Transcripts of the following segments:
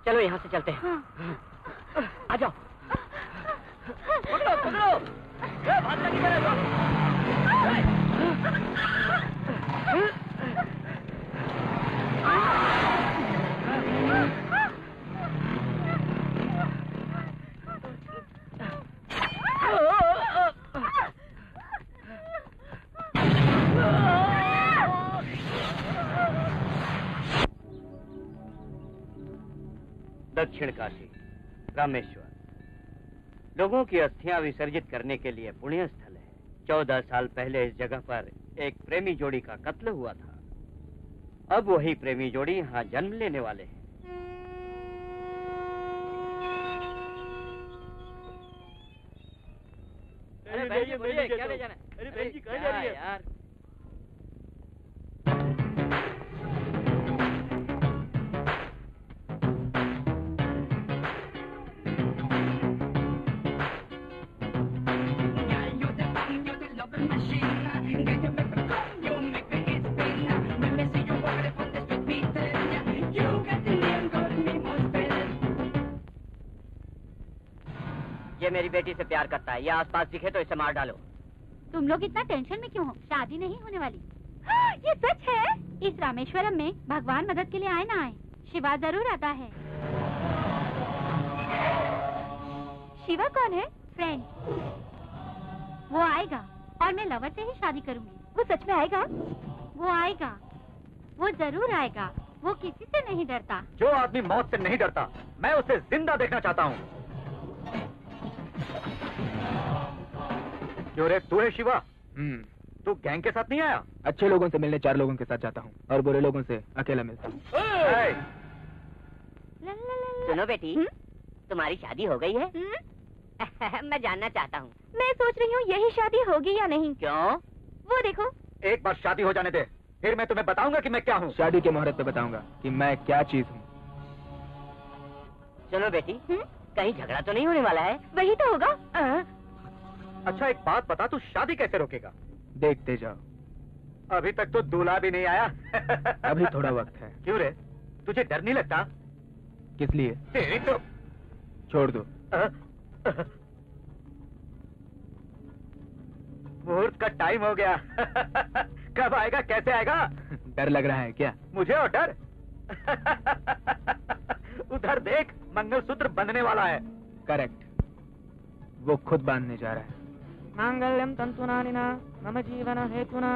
चलो यहाँ से चलते हैं। हाँ। आ जाओ। पकड़ो पकड़ो, भागना नहीं पड़ेगा। दक्षिण काशी, रामेश्वर, लोगों की अस्थियां विसर्जित करने के लिए पुण्य स्थल है। 14 साल पहले इस जगह पर एक प्रेमी जोड़ी का कत्ल हुआ था। अब वही प्रेमी जोड़ी यहाँ जन्म लेने वाले हैं। अरे भाई जी बोलिए, क्या ले जाना? अरे भाई जी कहाँ जा रही है यार? ये मेरी बेटी से प्यार करता है। ये आसपास दिखे तो इसे मार डालो। तुम लोग इतना टेंशन में क्यों हो? शादी नहीं होने वाली। ये सच है? इस रामेश्वरम में भगवान मदद के लिए आए ना आए, शिवा जरूर आता है। शिवा कौन है? फ्रेंड। वो आएगा और मैं लवर से ही शादी करूंगी। वो सच में आएगा? वो आएगा, वो जरूर आएगा। वो किसी से नहीं डरता। जो आदमी मौत से नहीं डरता, मैं उसे जिंदा देखना चाहता हूँ। क्यों रे, तू है शिवा? तू गैंग के साथ नहीं आया? अच्छे लोगों से मिलने 4 लोगों के साथ जाता हूँ और बुरे लोगों से अकेला मिलता हूँ। सुनो बेटी, तुम्हारी शादी हो गई है? मैं जानना चाहता हूँ। मैं सोच रही हूँ यही शादी होगी या नहीं। क्यों? वो देखो। एक बार शादी हो जाने दे, फिर मैं तुम्हें बताऊंगा कि मैं क्या हूँ। शादी के मुहूर्त पे बताऊंगा कि मैं क्या चीज हूँ। चलो बेटी, कहीं झगड़ा तो नहीं होने वाला है? वही तो होगा। अच्छा एक बात बता, तू शादी कैसे रोकेगा? देखते जाओ। अभी तक तो दूल्हा भी नहीं आया। अभी थोड़ा वक्त है। क्यों रे, तुझे डर नहीं लगता? किस लिए? तेरी तो छोड़ दो। मुहूर्त का टाइम हो गया। कब आएगा, कैसे आएगा? डर लग रहा है क्या? मुझे और डर? उधर देख, मंगलसूत्र बंधने वाला है। करेक्ट, वो खुद बांधने जा रहा है। मांगल्यम तंतुनानिना मम जीवन हेतुना,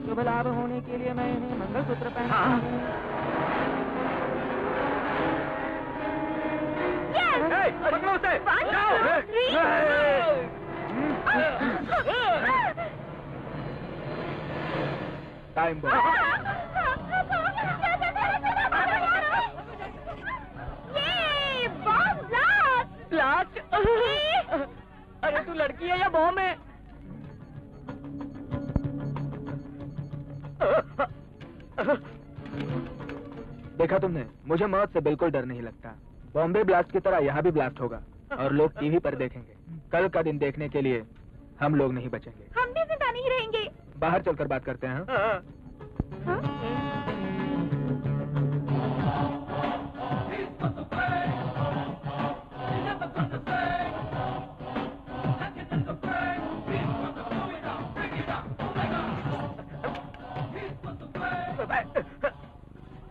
शुभ लाभ होने के लिए मैं इन्हें मंगलसूत्र पहना हूँ। पकड़ो उसे! Time bomb. ये बॉम्ब ब्लास्ट! अरे तू लड़की है या बॉम्ब है? देखा तुमने, मुझे मौत से बिल्कुल डर नहीं लगता। बॉम्बे ब्लास्ट की तरह यहाँ भी ब्लास्ट होगा और लोग टीवी पर देखेंगे। कल का दिन देखने के लिए हम लोग नहीं बचेंगे। हम भी जिंदा नहीं रहेंगे। बाहर चलकर बात करते हैं।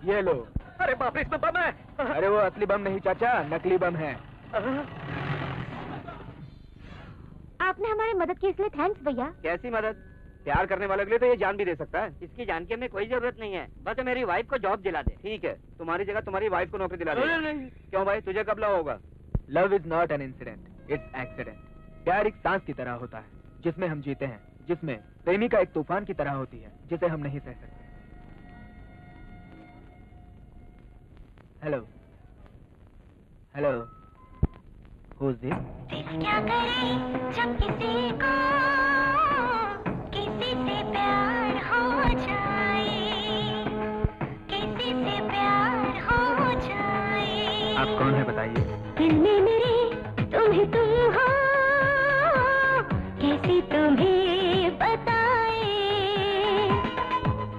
ये लो। अरे बाप रे, इसमें बम है। अरे वो असली बम नहीं चाचा, नकली बम है। आपने हमारी मदद की इसलिए थैंक्स भैया। कैसी मदद? प्यार करने वाले के लिए तो ये जान भी दे सकता है। इसकी जान की हमें कोई जरूरत नहीं है, बस मेरी वाइफ को जॉब दिला दे। ठीक है, तुम्हारी जगह तुम्हारी वाइफ को नौकरी दिला दे। क्यों भाई, तुझे कब लव होगा? Love is not an incident, it's accident. प्यार एक सांस की तरह होता है जिसमें हम जीते हैं, जिसमें प्रेमिका एक तूफान की तरह होती है जिसे हम नहीं सह सकते। Hello hello, who is this? क्या करे जब किसी को किसी से प्यार हो जाए, किसी से प्यार हो जाए। आप कौन है बताइए? दिल में मेरे तुम ही तुम हो, कैसे तुम्हें बताए,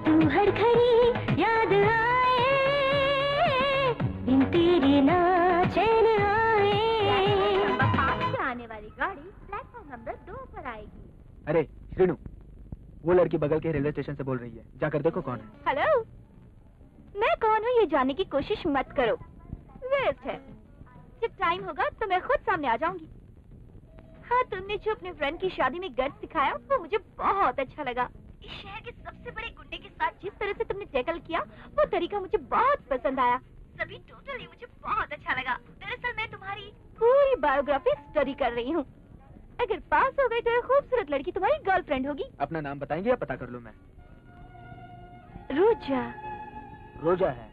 तू हर घड़ी याद आए, बिन तेरे नाम नंबर 2 पर आएगी। अरे श्रीनु, वो लड़की बगल के रेलवे स्टेशन से बोल रही है, जाकर देखो कौन है। हेलो, मैं कौन हूँ ये जानने की कोशिश मत करो, वेस्ट है। जब टाइम होगा तो मैं खुद सामने आ जाऊंगी। हाँ, तुमने जो अपने फ्रेंड की शादी में गर्ज दिखाया वो मुझे बहुत अच्छा लगा। इस शहर के सबसे बड़े गुंडे के साथ जिस तरह से तुमने टैकल किया वो तरीका मुझे बहुत पसंद आया। सभी टोटली मुझे बहुत अच्छा लगा। दरअसल मैं तुम्हारी पूरी बायोग्राफी स्टडी कर रही हूँ। अगर पास हो गई तो एक खूबसूरत लड़की तुम्हारी गर्लफ्रेंड होगी। अपना नाम बताएंगे या पता कर लूँ मैं? रोजा। रोजा है?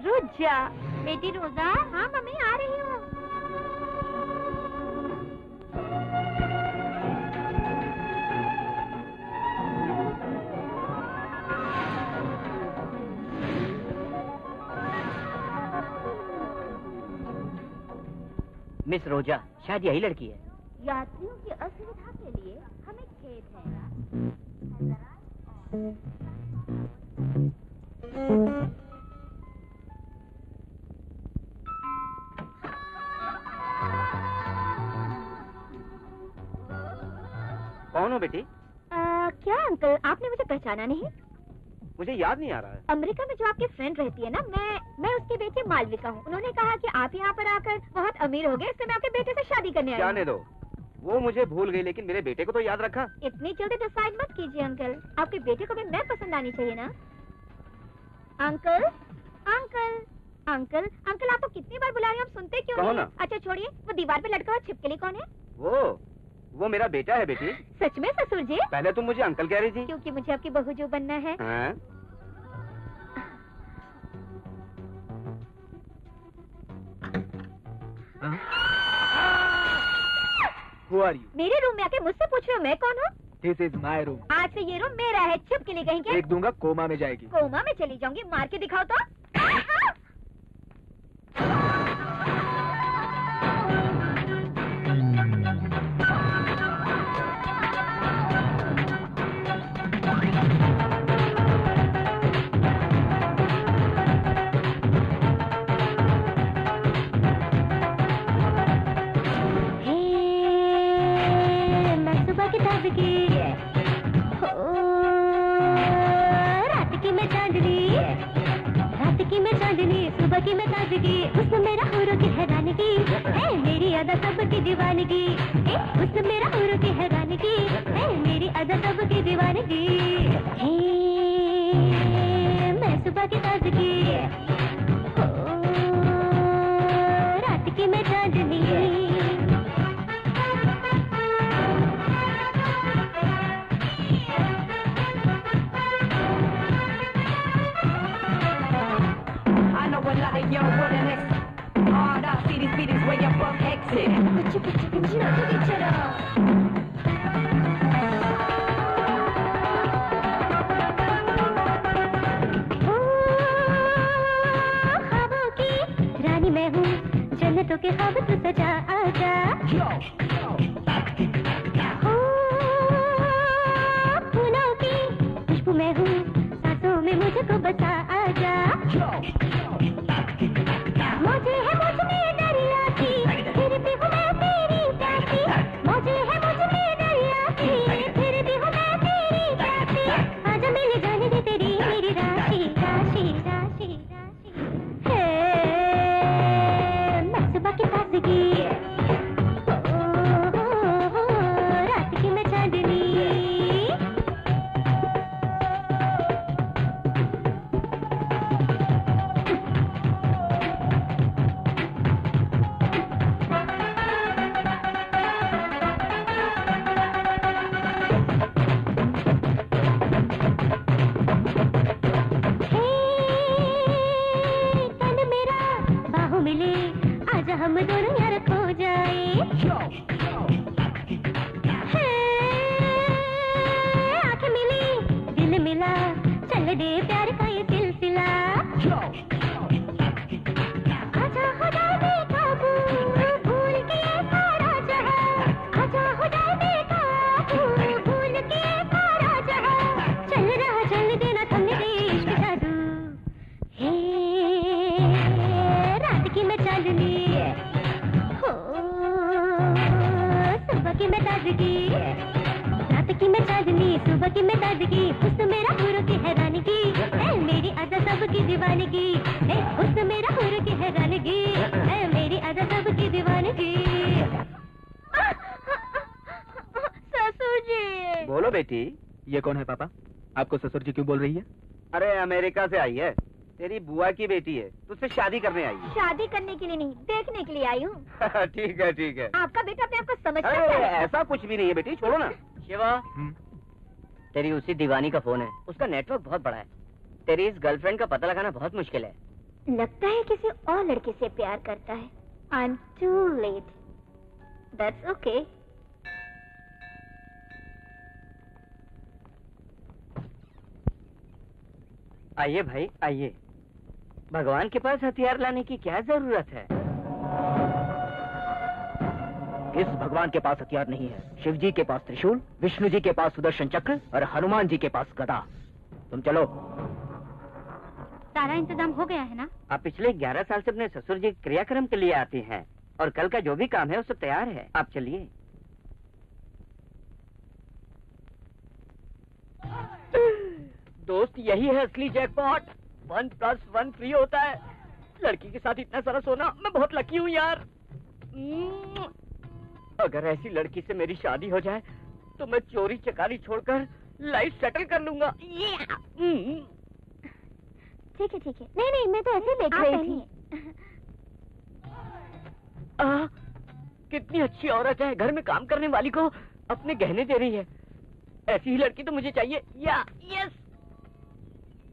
रोजा। बेटी रोजा। हाँ मम्मी, आ रही हूँ। मिस रोजा, शायद यही लड़की है। यात्रियों की असुविधा के लिए हमें खेद है। कौन हो बेटी? क्या अंकल, आपने मुझे पहचाना नहीं? मुझे याद नहीं आ रहा है। अमेरिका में जो आपकी फ्रेंड रहती है ना, मैं उसकी बेटी मालविका हूँ। उन्होंने कहा कि आप यहाँ पर आकर बहुत अमीर हो गए, इसलिए मैं आपके बेटे से शादी करने आई हूँ। जाने दो, वो मुझे भूल गई, लेकिन मेरे बेटे को तो याद रखा। इतनी जल्दी डिसाइड मत कीजिए अंकल, आपके बेटे को भी मैं पसंद आनी चाहिए ना। अंकल, अंकल, अंकल, अंकल, आपको कितनी बार बुला रही हूँ, आप सुनते क्यों कहो नहीं? ना। अच्छा छोड़िए, वो दीवार पे लटका हुआ छिपकली कौन है? वो मेरा बेटा है बेटी। सच में ससुर जी? पहले तुम मुझे अंकल कह रही थी। क्योंकि मुझे आपकी बहू जो बनना है। हाँ? Who are you? मेरे रूम में आके मुझसे पूछ रहे हो मैं कौन हूँ? This is my room. आज से ये रूम मेरा है, छिपकली कहेंगे। एक दूंगा, कोमा में जाएगी। कोमा में चली जाऊंगी, मार के दिखाओ तो। सुबह की मैं ताजगी, उसमें मेरा हुरू की हैरानगी, मेरी अदा सबकी दीवानगी, उसमें मेरा हुरू की हैरानगी, मेरी अदा सबकी दीवानगी, मैं सुबह की ताजगी, रात की मैं चांदनी। Yo, what the next? Hard out, see these beatings way up on exit. ताजगी, रात की मैं चांदनी, सुबह की मैं ताजगी, हुस्न मेरा हुरों की हैरानगी, है मेरी अदा सबकी दीवानगी, है हुस्न मेरा हुरों की हैरानगी, है मेरी अदा सबकी दीवानगी। ससुर जी। बोलो बेटी। ये कौन है पापा? आपको ससुर जी क्यों बोल रही है? अरे अमेरिका से आई है, तेरी बुआ की बेटी है, तुझसे शादी करने आई है। शादी करने के लिए नहीं, देखने के लिए आई हूँ। ठीक है ठीक है। आपका बेटा अपने आप को समझता अरे है। ऐसा कुछ भी नहीं है बेटी, छोड़ो ना। शिवा, तेरी उसी दीवानी का फोन है, उसका नेटवर्क बहुत बड़ा है। तेरी इस गर्लफ्रेंड का पता लगाना बहुत मुश्किल है। लगता है किसी और लड़के से प्यार करता है। I am too late. That's okay. आइए भाई आइए, भगवान के पास हथियार लाने की क्या जरूरत है? इस भगवान के पास हथियार नहीं है। शिव जी के पास त्रिशूल, विष्णु जी के पास सुदर्शन चक्र और हनुमान जी के पास गदा। तुम चलो। सारा इंतजाम हो गया है ना? आप पिछले 11 साल से अपने ससुर जी क्रियाक्रम के लिए आती हैं और कल का जो भी काम है वो सब तैयार है, आप चलिए। दोस्त, यही है असली जैकपॉट। 1+1 फ्री होता है। लड़की के साथ इतना सारा सोना, मैं बहुत लकी हूँ यार। अगर ऐसी लड़की से मेरी शादी हो जाए तो मैं चोरी चकारी छोड़कर लाइफ सेटल कर लूंगा। ठीक है ठीक है। नहीं नहीं, मैं तो ऐसे देख रही थी। कितनी अच्छी औरत है, घर में काम करने वाली को अपने गहने दे रही है। ऐसी ही लड़की तो मुझे चाहिए। यस।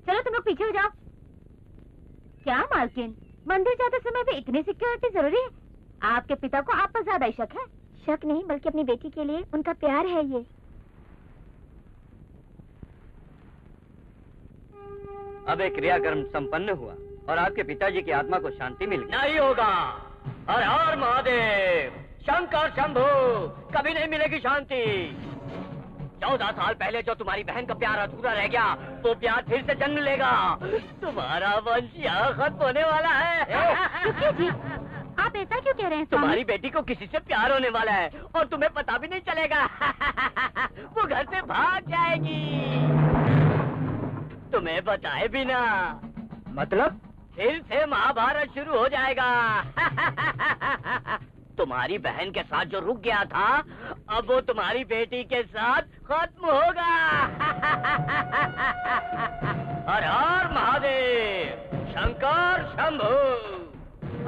चलो तुम लोग पीछे हो जाओ। क्या मालकिन, मंदिर जाते समय भी इतनी सिक्योरिटी जरूरी है? आपके पिता को आप पर ज्यादा ही शक है। शक नहीं, बल्कि अपनी बेटी के लिए उनका प्यार है ये। अब एक क्रियाक्रम संपन्न हुआ और आपके पिताजी की आत्मा को शांति मिल गई। नहीं होगा। हर हर महादेव, शंकर शंभू, कभी नहीं मिलेगी शांति। 14 साल पहले जो तुम्हारी बहन का प्यार अधूरा रह गया, वो प्यार फिर से जन्म लेगा। तुम्हारा वंश यहाँ खत्म होने वाला है। जी, आप ऐसा क्यों कह रहे हैं? तुम्हारी बेटी को किसी से प्यार होने वाला है और तुम्हें पता भी नहीं चलेगा। वो घर से भाग जाएगी, तुम्हें बताए बिना। मतलब? फिर से महाभारत शुरू हो जाएगा। तुम्हारी बहन के साथ जो रुक गया था, अब वो तुम्हारी बेटी के साथ खत्म होगा। हर हर महादेव, शंकर शंभू।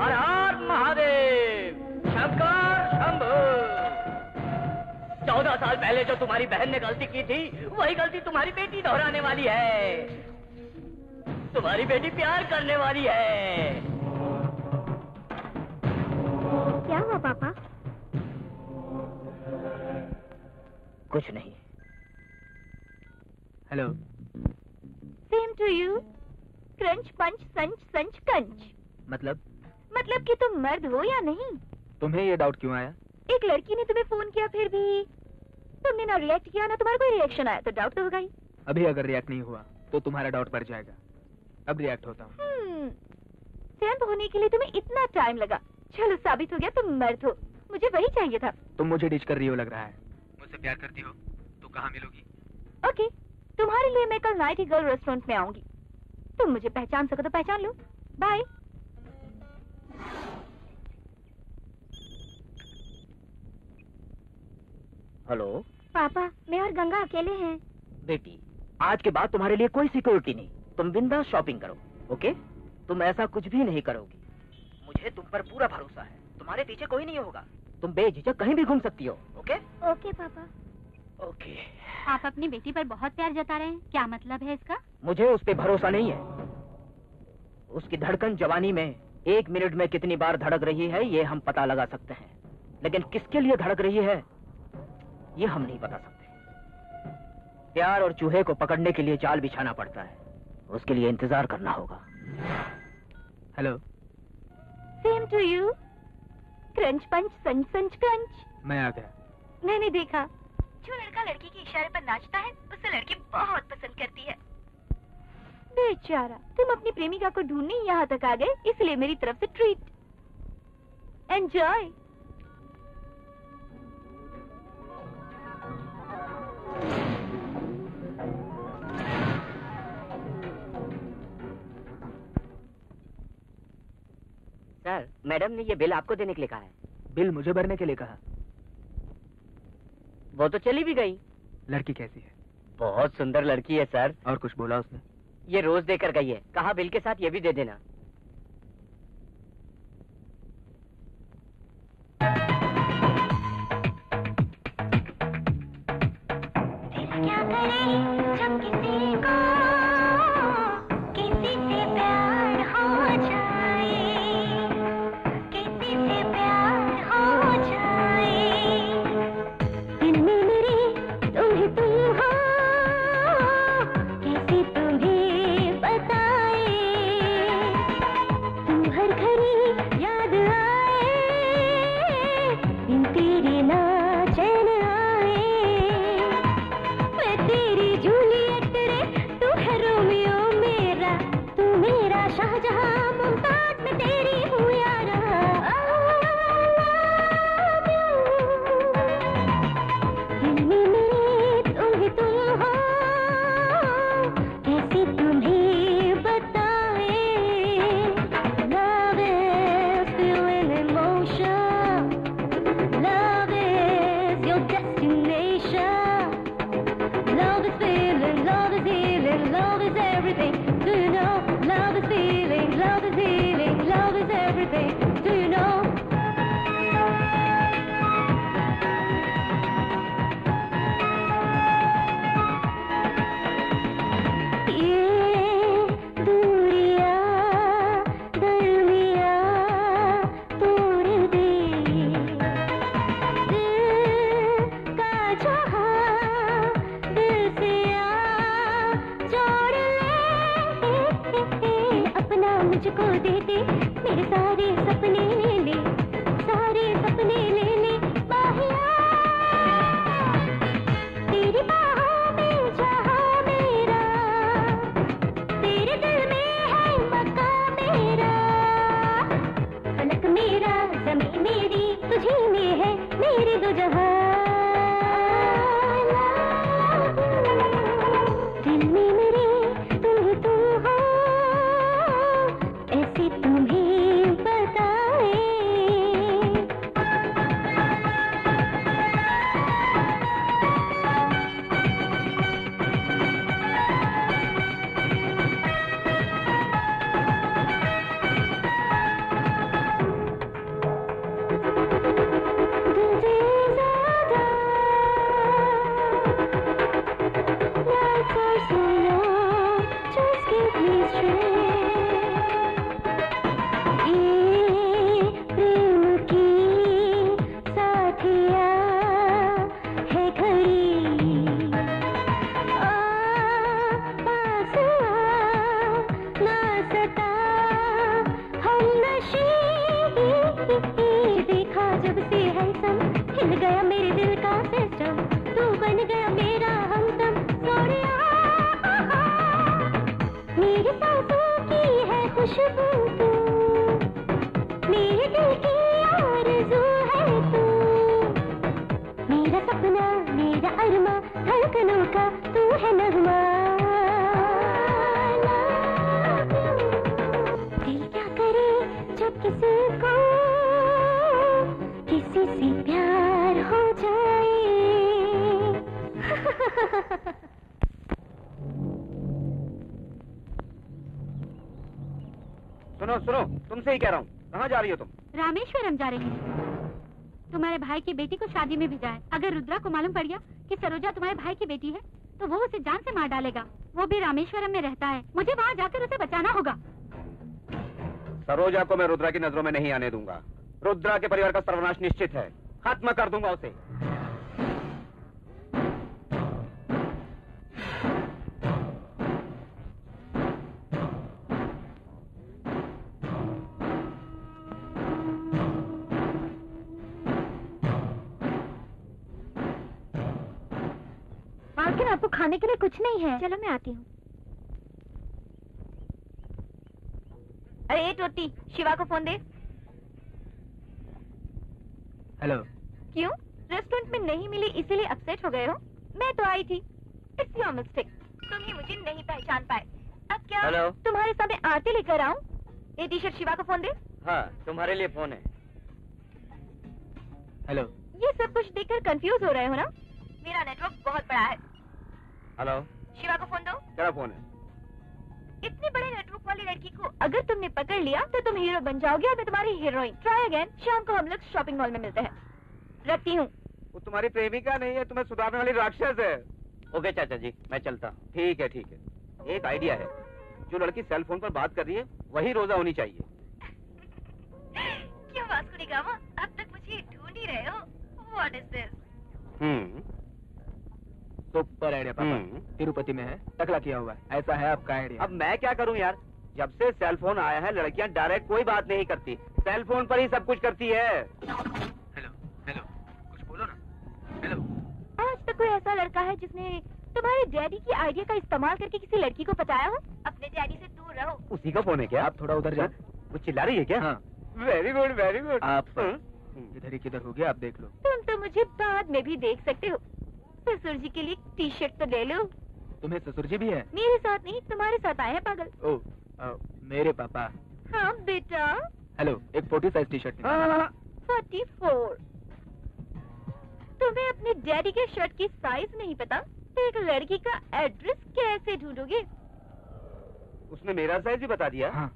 हर हर महादेव, शंकर शंभू। 14 साल पहले जो तुम्हारी बहन ने गलती की थी, वही गलती तुम्हारी बेटी दोहराने वाली है। तुम्हारी बेटी प्यार करने वाली है। क्या हुआ पापा? कुछ नहीं। Hello. Same to you. Crunch punch संच संच कंच। मतलब कि तुम मर्द हो या नहीं? तुम्हें ये डाउट क्यों आया? एक लड़की ने तुम्हें फोन किया, फिर भी तुमने ना रिएक्ट किया ना तुम्हारा कोई रिएक्शन आया, तो डाउट तो होगा ही। अभी अगर रिएक्ट नहीं हुआ तो तुम्हारा डाउट बढ़ जाएगा। अब रिएक्ट होता हूँ। सेंट होने के लिए तुम्हें इतना टाइम लगा। चलो, साबित हो गया तुम मर्द हो। मुझे वही चाहिए था। तुम मुझे डिच कर रही हो लग रहा है। मुझसे प्यार करती हो तो कहाँ मिलोगी? ओके, तुम्हारे लिए मैं कल नाइटी गर्ल रेस्टोरेंट में आऊंगी। तुम मुझे पहचान सको तो पहचान लो। बाय। हेलो पापा, मैं और गंगा अकेले हैं। बेटी, आज के बाद तुम्हारे लिए कोई सिक्योरिटी नहीं। तुम बिंदास शॉपिंग करो, ओके? तुम ऐसा कुछ भी नहीं करोगी। मुझे तुम पर पूरा भरोसा है। तुम्हारे पीछे कोई नहीं होगा। तुम बेझिझक कहीं भी घूम सकती हो, ओके? ओके पापा। ओके। आप अपनी बेटी पर बहुत प्यार जता रहे हैं, क्या मतलब है इसका? मुझे उस पे भरोसा नहीं है। उसकी धड़कन जवानी में 1 मिनट में कितनी बार धड़क रही है, ये हम पता लगा सकते हैं, लेकिन किसके लिए धड़क रही है ये हम नहीं बता सकते। प्यार और चूहे को पकड़ने के लिए जाल बिछाना पड़ता है, उसके लिए इंतजार करना होगा। Hello. Same to you. Crunch punch संच संच क्रंच। मैं आ गया। मैंने देखा, जो लड़का लड़की के इशारे पर नाचता है, उसे लड़की बहुत पसंद करती है। बेचारा, तुम अपनी प्रेमिका को ढूंढने यहाँ तक आ गए, इसलिए मेरी तरफ से ट्रीट। एंजॉय। मैडम ने ये बिल आपको देने के लिए कहा है। बिल मुझे भरने के लिए कहा। वो तो चली भी गई। लड़की कैसी है? बहुत सुंदर लड़की है सर। और कुछ बोला उसने? ये रोज देकर गई है, कहा बिल के साथ ये भी दे देना। क्या करें जब किसी को किसी से प्यार हो जाए, किसी से प्यार हो जाए, दिल में मेरे तुम ही तुम हो, कैसे तुम्हें बताए, तुम हर घड़ी याद आए, बिन तेरे ना चैन आए, मैं तेरी जूलियट रे, तू है रोमियो मेरा, तू मेरा शाहजहां, मुमताज मैं तेरी हूँ यारा। दिल में मेरे तुम ही तुम हो, कैसे तुम्हें बताए, love is feeling emotion, love is your destination. Love is feeling, love is healing, love is everything. Do you know? Love is feeling, love is healing, love is everything. Do you know? ये दूरियां दरमियां तोड़ दे, दिल का जहां दिल से आ जोड़ ले, अपना मुझको दे दे, मेरे सारे सपने ले ले, सारे सपने ले ले, बाहिया तेरी बाहों में जहां मेरा, तेरे दिल में है मकान मेरा, फलक मेरा ज़मीन मेरी, तुझी में है मेरे दो जहां। दिल में मेरे तुम ही तुम हो, ऐसे तुम्हें बताए। दिल से ज़्यादा nights are so long, just give me strength. ये प्रेम की साथिया है घड़ी, पास आ ना सता हम नशी, देखा जब से है सम, हिल गया मेरे दिल का सिस्टम, तू बन गया मेरा हमदम, सोनिया मेरी सांसों की है खुशबू तू, मेरे दिल की आरज़ू है तू, मेरा सपना मेरा अरमा, धड़कनों का तू है नगमा। दिल क्या करे जब किसी को किसी से प्यार हो जाए। सुनो सुनो, तुमसे ही कह रहा हूँ, कहाँ जा रही हो तुम? रामेश्वरम जा रही है। तुम्हारे भाई की बेटी को शादी में भेजा है। अगर रुद्रा को मालूम पड़ गया कि सरोजा तुम्हारे भाई की बेटी है, तो वो उसे जान से मार डालेगा। वो भी रामेश्वरम में रहता है, मुझे वहाँ जाकर उसे बचाना होगा। सरोजा को मैं रुद्रा की नजरों में नहीं आने दूंगा। रुद्रा के परिवार का सर्वनाश निश्चित है, खत्म कर दूंगा उसे। मालकिन आपको खाने के लिए कुछ नहीं है। चलो मैं आती हूँ। अरे ये टोटी, शिवा को फोन दे। हेलो। क्यों? रेस्टोरेंट में नहीं मिली इसीलिए अपसेट हो गए हो? मैं तो आई थी। It's your mistake. तुम ही मुझे नहीं पहचान पाए। अब क्या हेलो। तुम्हारे सामने आरती लेकर आऊं? ये टी शर्ट शिवा को फोन दे। हाँ, तुम्हारे लिए फोन है। हेलो। ये सब कुछ देखकर कंफ्यूज हो रहे हो ना? मेरा नेटवर्क बहुत बड़ा है। हेलो। शिवा को फोन दो। क्या फोन है? इतने बड़े नेटवर्क वाली लड़की को अगर तुमने पकड़ लिया तो तुम हीरो बन जाओगे और मैं तुम्हारी हीरोइन। Try again. शाम को हम लोग शॉपिंग मॉल में मिलते हैं। रखती हूँ। वो तुम्हारी प्रेमिका नहीं है, तुम्हें सुधारने वाली राक्षस है। ओके चाचा जी, मैं चलता हूँ। ठीक है ठीक है। एक आइडिया है, जो लड़की सेल फोन पर बात कर रही है वही रोजा होनी चाहिए। क्यों वास्को डी गामा, अब तक मुझे ढूंढ ही रहे हो? What is this? Super idea पापा। तिरुपति में है, टकला किया हुआ है। ऐसा है आपका आइडिया। अब मैं क्या करूं यार, जब से सेल फोन आया है लड़कियां डायरेक्ट कोई बात नहीं करती, सेल फोन पर ही सब कुछ करती है। हेलो हेलो, कुछ बोलो ना। हेलो। आज तक कोई ऐसा लड़का है जिसने तुम्हारे डैडी की आइडिया का इस्तेमाल करके किसी लड़की को पटाया हो? अपने डैडी से दूर रहो। उसी का फोन है क्या? आप थोड़ा उधर जाओ। वो चिल्ला रही है क्या? हाँ। Very good very good. आप इधर ही किधर हो गया, आप देख लो। तुम तो मुझे बाद में भी देख सकते हो। ससुर जी के लिए टी शर्ट तो ले लो। तुम्हें ससुर जी भी है? मेरे साथ नहीं, तुम्हारे साथ आए हैं पागल। ओ, मेरे पापा। हाँ बेटा। हेलो, एक 40 साइज टी शर्ट। 44। तुम्हें अपने डैडी के शर्ट की साइज नहीं पता तो एक लड़की का एड्रेस कैसे ढूंढोगे? उसने मेरा साइज भी बता दिया। हाँ।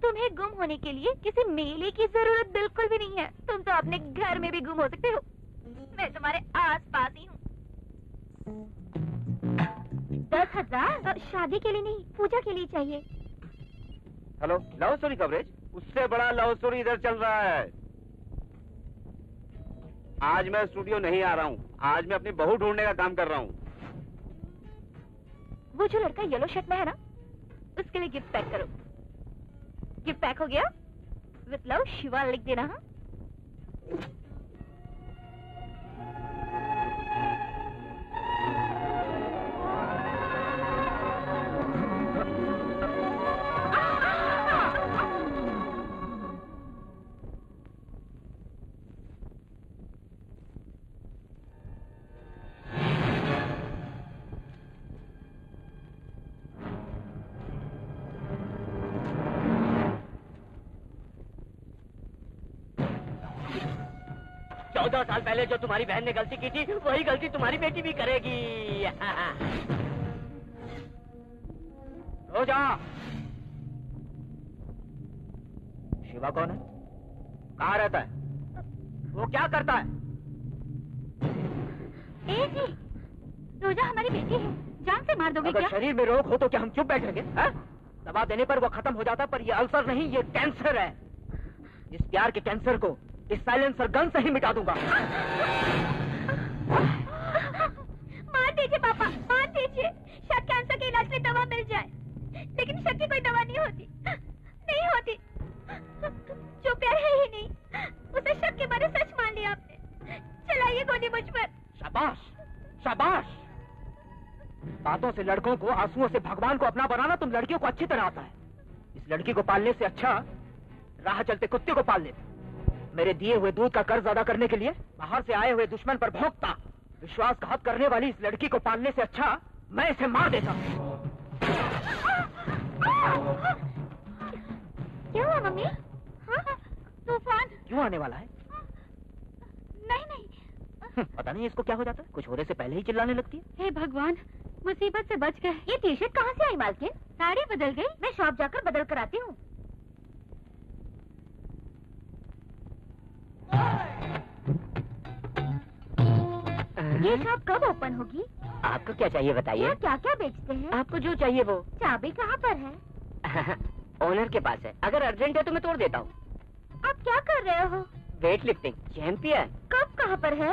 तुम्हें गुम होने के लिए किसी मेले की जरूरत बिल्कुल भी नहीं है। तुम तो अपने घर में भी गुम हो सकते हो। मैं तुम्हारे आस पास ही हूँ। 10,000 शादी के लिए नहीं, पूजा के लिए चाहिए। Hello, love story coverage? उससे बड़ा लव स्टोरी इधर चल रहा है। आज मैं स्टूडियो नहीं आ रहा हूँ, आज मैं अपनी बहू ढूंढने का काम कर रहा हूँ। वो जो लड़का येलो शर्ट में है ना, उसके लिए गिफ्ट पैक करो। गिफ्ट पैक हो गया? विथ लव शिवा लिख देना। हाँ, चौदह साल पहले जो तुम्हारी बहन ने गलती की थी वही गलती तुम्हारी बेटी भी करेगी। रोजा। शिवा कौन है? कहाँ रहता है? वो क्या करता है? ए जी, रोजा हमारी बेटी है, जान से मार दोगे अगर क्या? शरीर में रोग हो तो क्या हम चुप बैठेंगे? दवा देने पर वो खत्म हो जाता, पर ये अल्सर नहीं, ये कैंसर है। इस प्यार के कैंसर को इस साइलेंसर गन से ही मिटा दूंगा। मार दीजिए पापा, मार दीजिए। शायद कैंसर के इलाज के लिए दवा मिल जाए, लेकिन शक की कोई दवा नहीं होती, नहीं होती। जो प्यार है ही नहीं, उसे शक के बारे सच मान लिया आपने। चलाइए गोली मुझ पर। शाबाश, शाबाश। बातों से लड़कों को, आंसुओं से भगवान को अपना बनाना तुम लड़कियों को अच्छी तरह आता है। इस लड़की को पालने से अच्छा राह चलते कुत्ते को पाल लेते। मेरे दिए हुए दूध का कर्ज अदा करने के लिए बाहर से आए हुए दुश्मन पर भौंकता। विश्वासघात करने वाली इस लड़की को पालने से अच्छा मैं इसे मार देता। क्या हुआ मम्मी? हाँ? तूफान क्यों आने वाला है? नहीं नहीं। पता नहीं इसको क्या हो जाता है, कुछ होने से पहले ही चिल्लाने लगती है। हे भगवान, मुसीबत से बच गए। ये टी शर्ट कहाँ से आई मालकिन? साड़ी बदल गई, मैं शॉप जाकर बदल कर आती हूँ। ये शॉप कब ओपन होगी? आपको क्या चाहिए बताइए? क्या क्या बेचते हैं? आपको जो चाहिए वो। चाबी कहाँ पर है? ओनर के पास है, अगर अर्जेंट है तो मैं तोड़ देता हूँ। आप क्या कर रहे हो? Weight lifting champion. कब कहाँ पर है?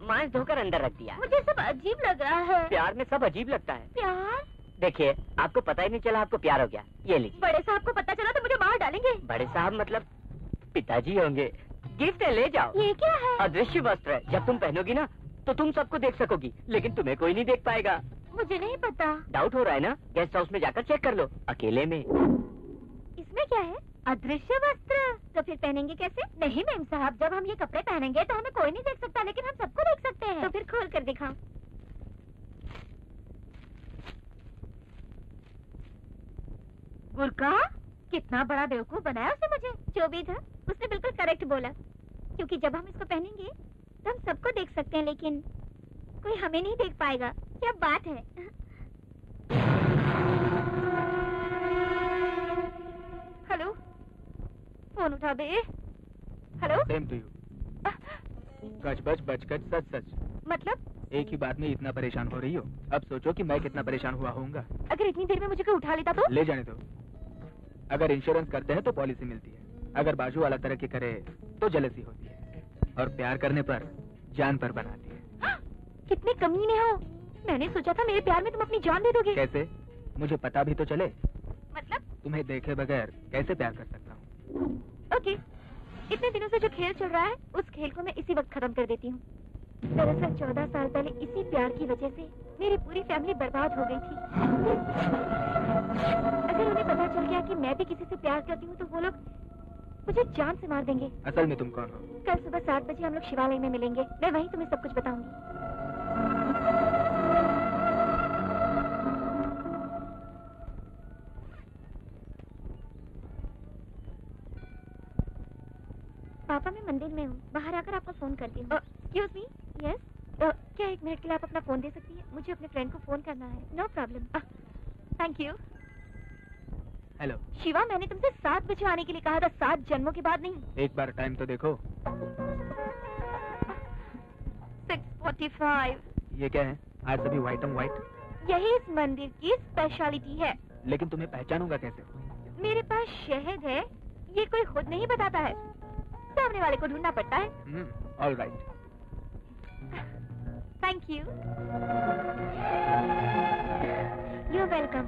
मांस धोकर अंदर रख दिया। मुझे सब अजीब लग रहा है। प्यार में सब अजीब लगता है। प्यार? देखिए, आपको पता ही नहीं चला आपको प्यार हो गया। ये लीजिए। बड़े साहब को पता चला तो मुझे मार डालेंगे। बड़े साहब मतलब पिताजी होंगे। गिफ्ट है, ले जाओ। ये क्या है? अदृश्य वस्त्र है, जब तुम पहनोगी ना तो तुम सबको देख सकोगी, लेकिन तुम्हें कोई नहीं देख पाएगा। मुझे नहीं पता। डाउट हो रहा है ना? गेस्ट हाउस में जाकर चेक कर लो, अकेले में। इसमें क्या है? अदृश्य वस्त्र। तो फिर पहनेंगे कैसे? नहीं मैम साहब, जब हम ये कपड़े पहनेंगे तो हमें कोई नहीं देख सकता, लेकिन हम सबको देख सकते हैं। तो फिर खोल कर दिखाओ। बुर्का? इतना बड़ा बेवकूफ बनाया उसने मुझे। जो भी था उसने बिल्कुल करेक्ट बोला, क्योंकि जब हम इसको पहनेंगे तो हम सबको देख सकते हैं, लेकिन कोई हमें नहीं देख पाएगा। क्या बात है। हेलो, फोन उठा बे। हेलो। Same to you. गच बच बच गच सच सच। मतलब? एक ही बात में इतना परेशान हो रही हो, अब सोचो कि मैं कितना परेशान हुआ होऊंगा। अगर इतनी देर में मुझे कोई उठा लेता तो? ले जाने दो। अगर इंश्योरेंस करते हैं तो पॉलिसी मिलती है, अगर बाजू वाला तरक्की करे तो जलसी होती है, और प्यार करने पर जान पर बनाती है। कितने कमीने हो। मैंने सोचा था मेरे प्यार में तुम अपनी जान दे दोगे। कैसे? मुझे पता भी तो चले। मतलब? तुम्हें देखे बगैर कैसे प्यार कर सकता हूँ। ओके, इतने दिनों से जो खेल चल रहा है उस खेल को मैं इसी वक्त खत्म कर देती हूँ। दरअसल 14 साल पहले इसी प्यार की वजह से मेरी पूरी फैमिली बर्बाद हो गई थी। अगर उन्हें पता चल गया कि मैं भी किसी से प्यार करती हूँ तो वो लोग मुझे जान से मार देंगे। असल में तुम कौन हो? कल सुबह 7 बजे हम लोग शिवालय में मिलेंगे, मैं वहीं तुम्हें सब कुछ बताऊंगी। पापा मैं मंदिर में हूँ, बाहर आकर आपको फोन करती हूँ। Excuse me. यस। क्या 1 मिनट के लिए आप अपना फोन दे सकती हैं? मुझे अपने फ्रेंड को फोन करना है। No problem. Thank you. Hello Shiva, मैंने तुमसे 7 बजे आने के लिए कहा था, 7 जन्मों के बाद नहीं। एक बार टाइम तो देखो। 6:45। ये क्या है? आज सभी व्हाइट एंड व्हाइट। यही इस मंदिर की स्पेशलिटी है। लेकिन तुम्हें पहचानूंगा कैसे? मेरे पास शहद है, ये कोई खुद नहीं बताता है, सामने वाले को ढूंढना पड़ता है। All right. Thank you. You are welcome.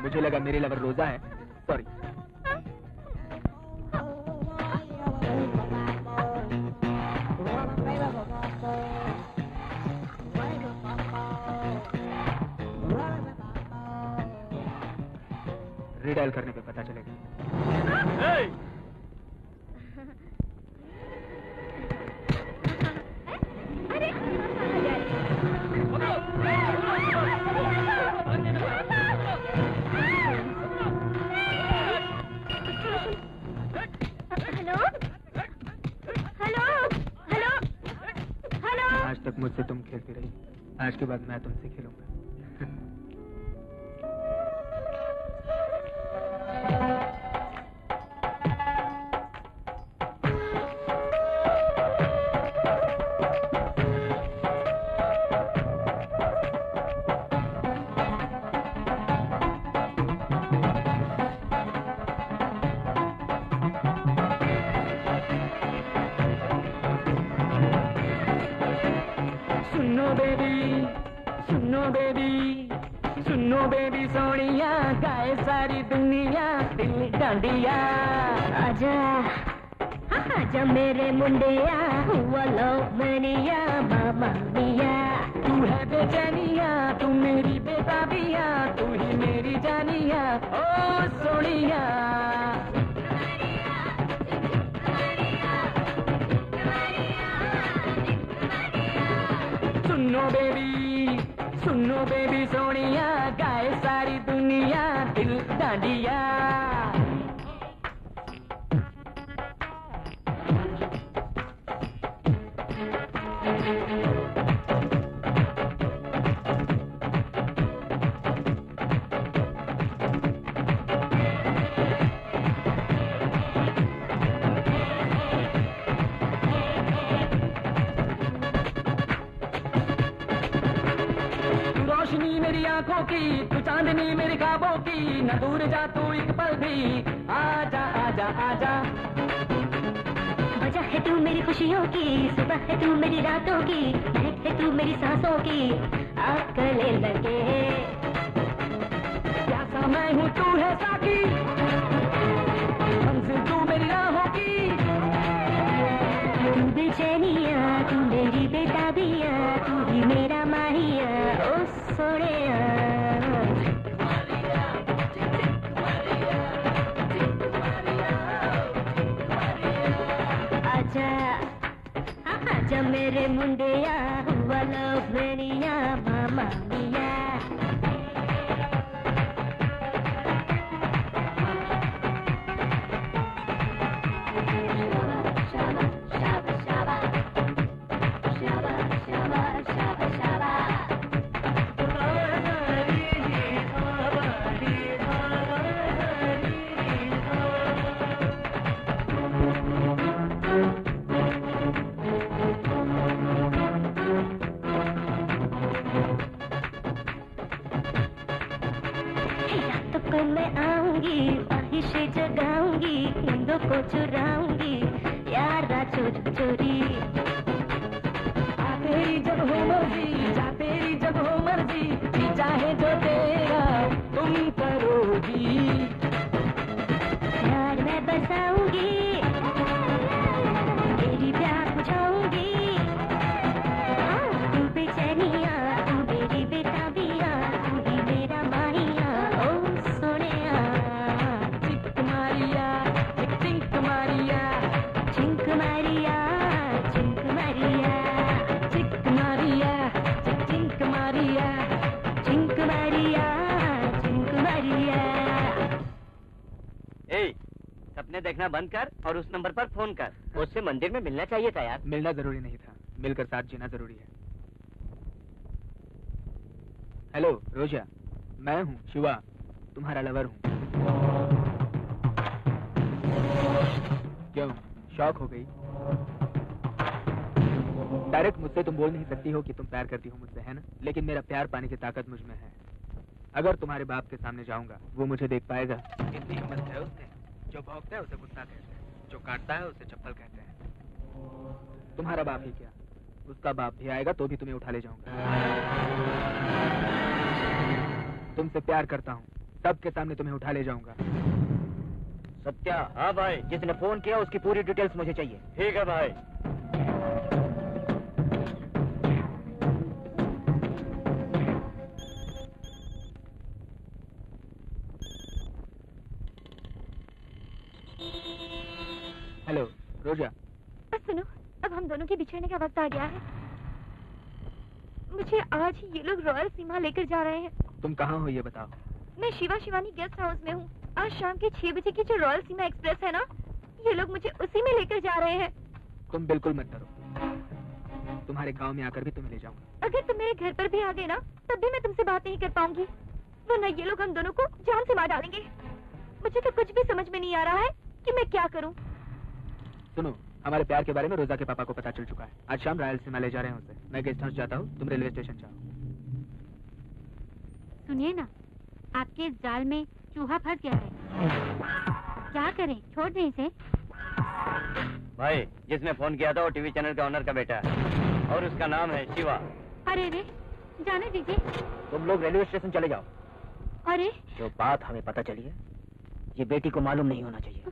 मुझे लगा मेरी लवर रोजा है, सॉरी। रीडायल करने पे पता चलेगा। आज तक मुझसे तुम खेलती रही, आज के बाद मैं तुमसे खेलूंगा। सुनो बेबी सोनिया, गाए सारी दुनिया दिल डांडिया। आजा आजा मेरे मुंडिया, हुआ लो मनिया मामा मिया। तू है बेचैनिया, तू मेरी बेताबिया, तू ही मेरी जानिया ओ सोनिया। सुनो बेबी सोनिया, गाए सारी दुनिया दिल डांडिया। मेरी आंखों की, तू चांदनी मेरी ख्वाबों की, न दूर जा तू एक पल भी, आजा आजा आजा। आजा है है तू मेरी खुशियों की, सुबह है तू मेरी रातों की, महक है तू मेरी सांसों की, आग गले लगे। प्यासा मैं हूँ तू है साकी, मंजिल तू मेरी राहों की। तू बेचैनिया तू मेरी बेताबिया, तू ही मेरा माहिया ओ सोनिया। आजा आजा मेरे मुंडिया, हुआ लव मेनिया मामा मिया। को मैं आऊंगी, ख्वाहिशें जगाऊंगी, नींदों को चुराऊंगी, यारा चोरी चोरी। आ तेरी जब हो मर्जी, जा तेरी जब हो मर्जी, जी चाहे जो तेरा तुम करोगी। प्यार मैं बसाऊंगी, तेरी प्यार बुझाऊंगी। तू बेचैनिया तू मेरी बेताबिया, तू ही मेरा माहिया ओ सोनिया। चिंक मारिया चिंक मारिया, चिंक मारिया चिंक मारिया, चिंक मारिया चिंक मारिया, चिंक मारिया चिंक मारिया। ए, सपने देखना बंद कर और उस नंबर पर फोन कर। उससे मंदिर में मिलना चाहिए था यार। मिलना जरूरी नहीं था, मिलकर साथ जीना जरूरी है। हेलो रोजा, मैं हूँ शिवा, तुम्हारा लवर हूँ। क्यों शॉक हो गई? डायरेक्ट मुझसे तुम बोल नहीं सकती हो कि तुम प्यार करती हो मुझसे, है ना? लेकिन मेरा प्यार पाने की ताकत मुझ में है। अगर तुम्हारे बाप के सामने जाऊंगा वो मुझे देख पाएगा? इतनी हिम्मत है उसमें। जो भौंकता है उसे गुस्सा कहते हैं, जो काटता है उसे चप्पल कहते हैं। तुम्हारा बाप ही क्या, उसका बाप भी आएगा तो भी तुम्हें उठा ले जाऊंगा। तुमसे प्यार करता हूँ, सबके सामने तुम्हें उठा ले जाऊंगा। सत्या, हाँ भाई। जिसने फोन किया उसकी पूरी डिटेल्स मुझे चाहिए। ठीक है भाई। हेलो रोजा। बस सुनो, अब हम दोनों के बिछड़ने का वक्त आ गया है। मुझे आज ही ये लोग रॉयल सीमा लेकर जा रहे हैं। तुम कहाँ हो ये बताओ। मैं शिवा शिवानी गेस्ट हाउस में हूँ। आज शाम के 6 बजे की जो रॉयल सीमा एक्सप्रेस है ना, ये लोग मुझे उसी में लेकर जा रहे हैं। तुम बिल्कुल मत डरो, तुम्हारे गांव में आकर भी तुम्हें ले जाऊंगा। अगर तुम मेरे घर पर भी आ गए ना, तब भी मैं तुमसे बात नहीं कर पाऊंगी, वरना ये लोग हम दोनों को जान से मार डालेंगे। मुझे तो कुछ भी समझ में नहीं आ रहा है कि मैं क्या करूं। सुनो, हमारे प्यार के बारे में रोजा के पापा को पता चल चुका है। आज शाम रॉयल सीमा ले जा रहे हैं उसे। मैं गेस्ट हाउस जाता हूँ, तुम रेलवे स्टेशन जाओ। सुनिए ना, आपके इस जाल में चूहा फंस गया है। क्या करें, छोड़ दें इसे? भाई, जिसने फोन किया था वो टीवी चैनल का ऑनर का बेटा है और उसका नाम है शिवा। अरे रे, जाने दीजिए। तुम लोग रेलवे स्टेशन चले जाओ। अरे, जो बात हमें पता चली है, ये बेटी को मालूम नहीं होना चाहिए।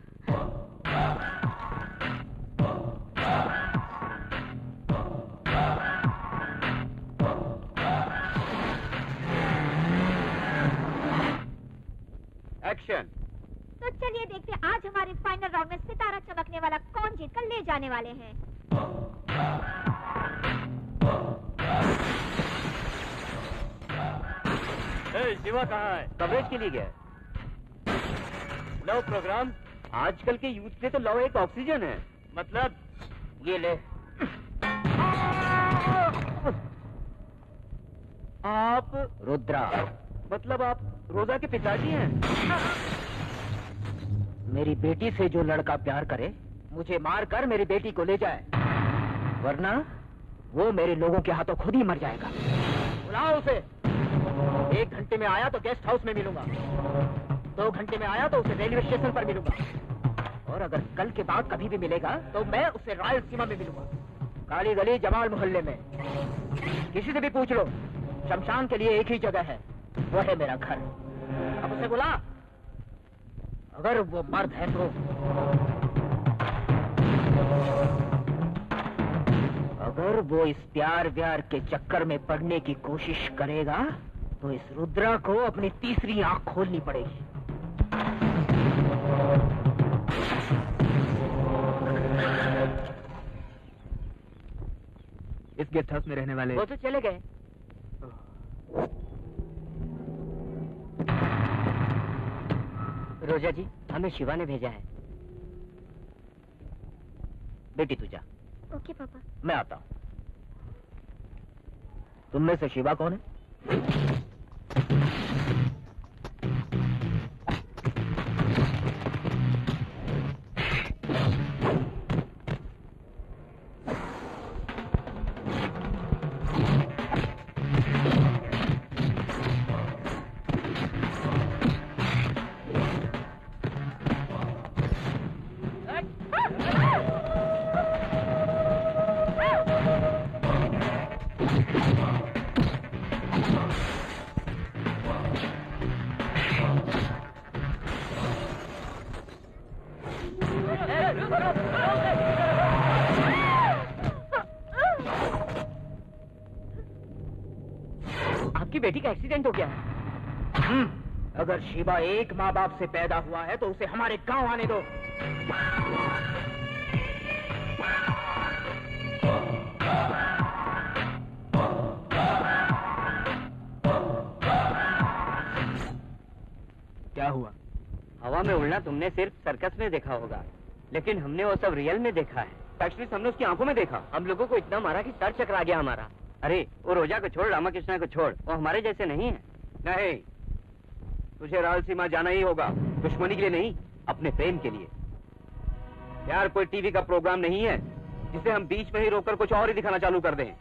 एक्शन। तो चलिए देखते हैं आज हमारे फाइनल राउंड में सितारा चमकने वाला कौन जीतकर ले जाने वाले हैं। शिवा कहाँ है? कवरेज के लिए गया है। Love program? आजकल के यूथ से तो लव एक ऑक्सीजन है। मतलब? ये ले। आप रुद्रा। मतलब आप रोजा के पिताजी हैं? मेरी बेटी से जो लड़का प्यार करे, मुझे मार कर मेरी बेटी को ले जाए, वरना वो मेरे लोगों के हाथों खुद ही मर जाएगा। बुलाओ उसे। 1 घंटे में आया तो गेस्ट हाउस में मिलूंगा, 2 घंटे में आया तो उसे रेलवे स्टेशन पर मिलूंगा, और अगर कल के बाद कभी भी मिलेगा तो मैं उससे रायलसीमा में मिलूंगा, काली गली जमाल मोहल्ले में। किसी से भी पूछ लो, शमशान के लिए एक ही जगह है, वो है मेरा घर। अब उसे बुला, अगर वो मर्द है तो। अगर वो इस प्यार व्यार के चक्कर में पड़ने की कोशिश करेगा तो इस रुद्रा को अपनी तीसरी आंख खोलनी पड़ेगी। इस गेस्ट हाउस में रहने वाले वो तो चले गए। रोजा जी, हमें शिवा ने भेजा है। बेटी तू जा। ओके पापा। मैं आता हूँ। तुम में से शिवा कौन है? आपकी बेटी का एक्सीडेंट हो गया है। अगर शिवा एक माँ बाप से पैदा हुआ है तो उसे हमारे गांव आने दो। क्या हुआ? हवा में उड़ना तुमने सिर्फ सर्कस में देखा होगा, लेकिन हमने वो सब रियल में देखा है। एक्चुअली हमने उसकी आंखों में देखा। हम लोगों को इतना मारा कि सर चकरा गया हमारा। अरे वो रोजा को छोड़, रामाकृष्णा को छोड़, वो हमारे जैसे नहीं है। नहीं, तुझे रायलसीमा जाना ही होगा, दुश्मनी के लिए नहीं, अपने प्रेम के लिए। यार कोई टीवी का प्रोग्राम नहीं है जिसे हम बीच में ही रोककर कुछ और ही दिखाना चालू कर दें।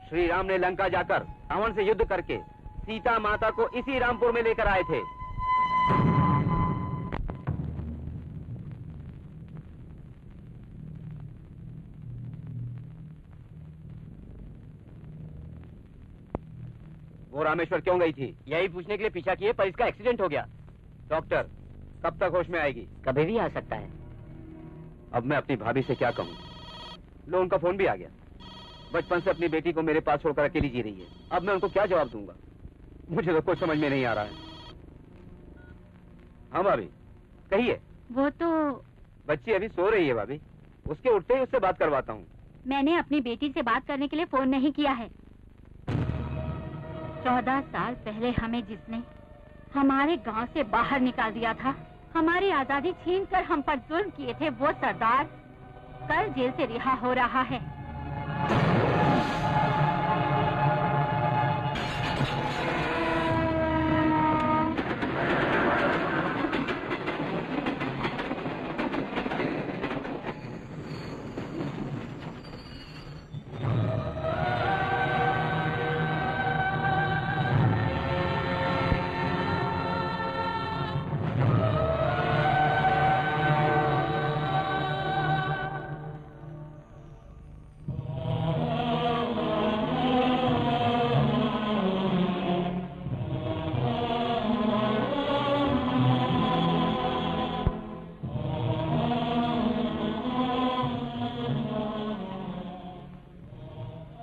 श्री राम ने लंका जाकर रावण से युद्ध करके सीता माता को इसी रामपुर में लेकर आए थे। वो रामेश्वर क्यों गई थी? यही पूछने के लिए पीछा किए, पर इसका एक्सीडेंट हो गया। डॉक्टर कब तक होश में आएगी? कभी भी आ सकता है। अब मैं अपनी भाभी से क्या कहूँ? लो, उनका फोन भी आ गया। बचपन से अपनी बेटी को मेरे पास छोड़कर अकेली जी रही है। अब मैं उनको क्या जवाब दूंगा? मुझे तो कुछ समझ में नहीं आ रहा है। हाँ भाभी कहिए। वो तो बच्ची अभी सो रही है भाभी, उसके उठते ही उससे बात करवाता हूँ। मैंने अपनी बेटी से बात करने के लिए फोन नहीं किया है। 14 साल पहले हमें जिसने हमारे गांव से बाहर निकाल दिया था, हमारी आजादी छीनकर हम पर जुल्म किए थे, वो सरदार कल जेल से रिहा हो रहा है।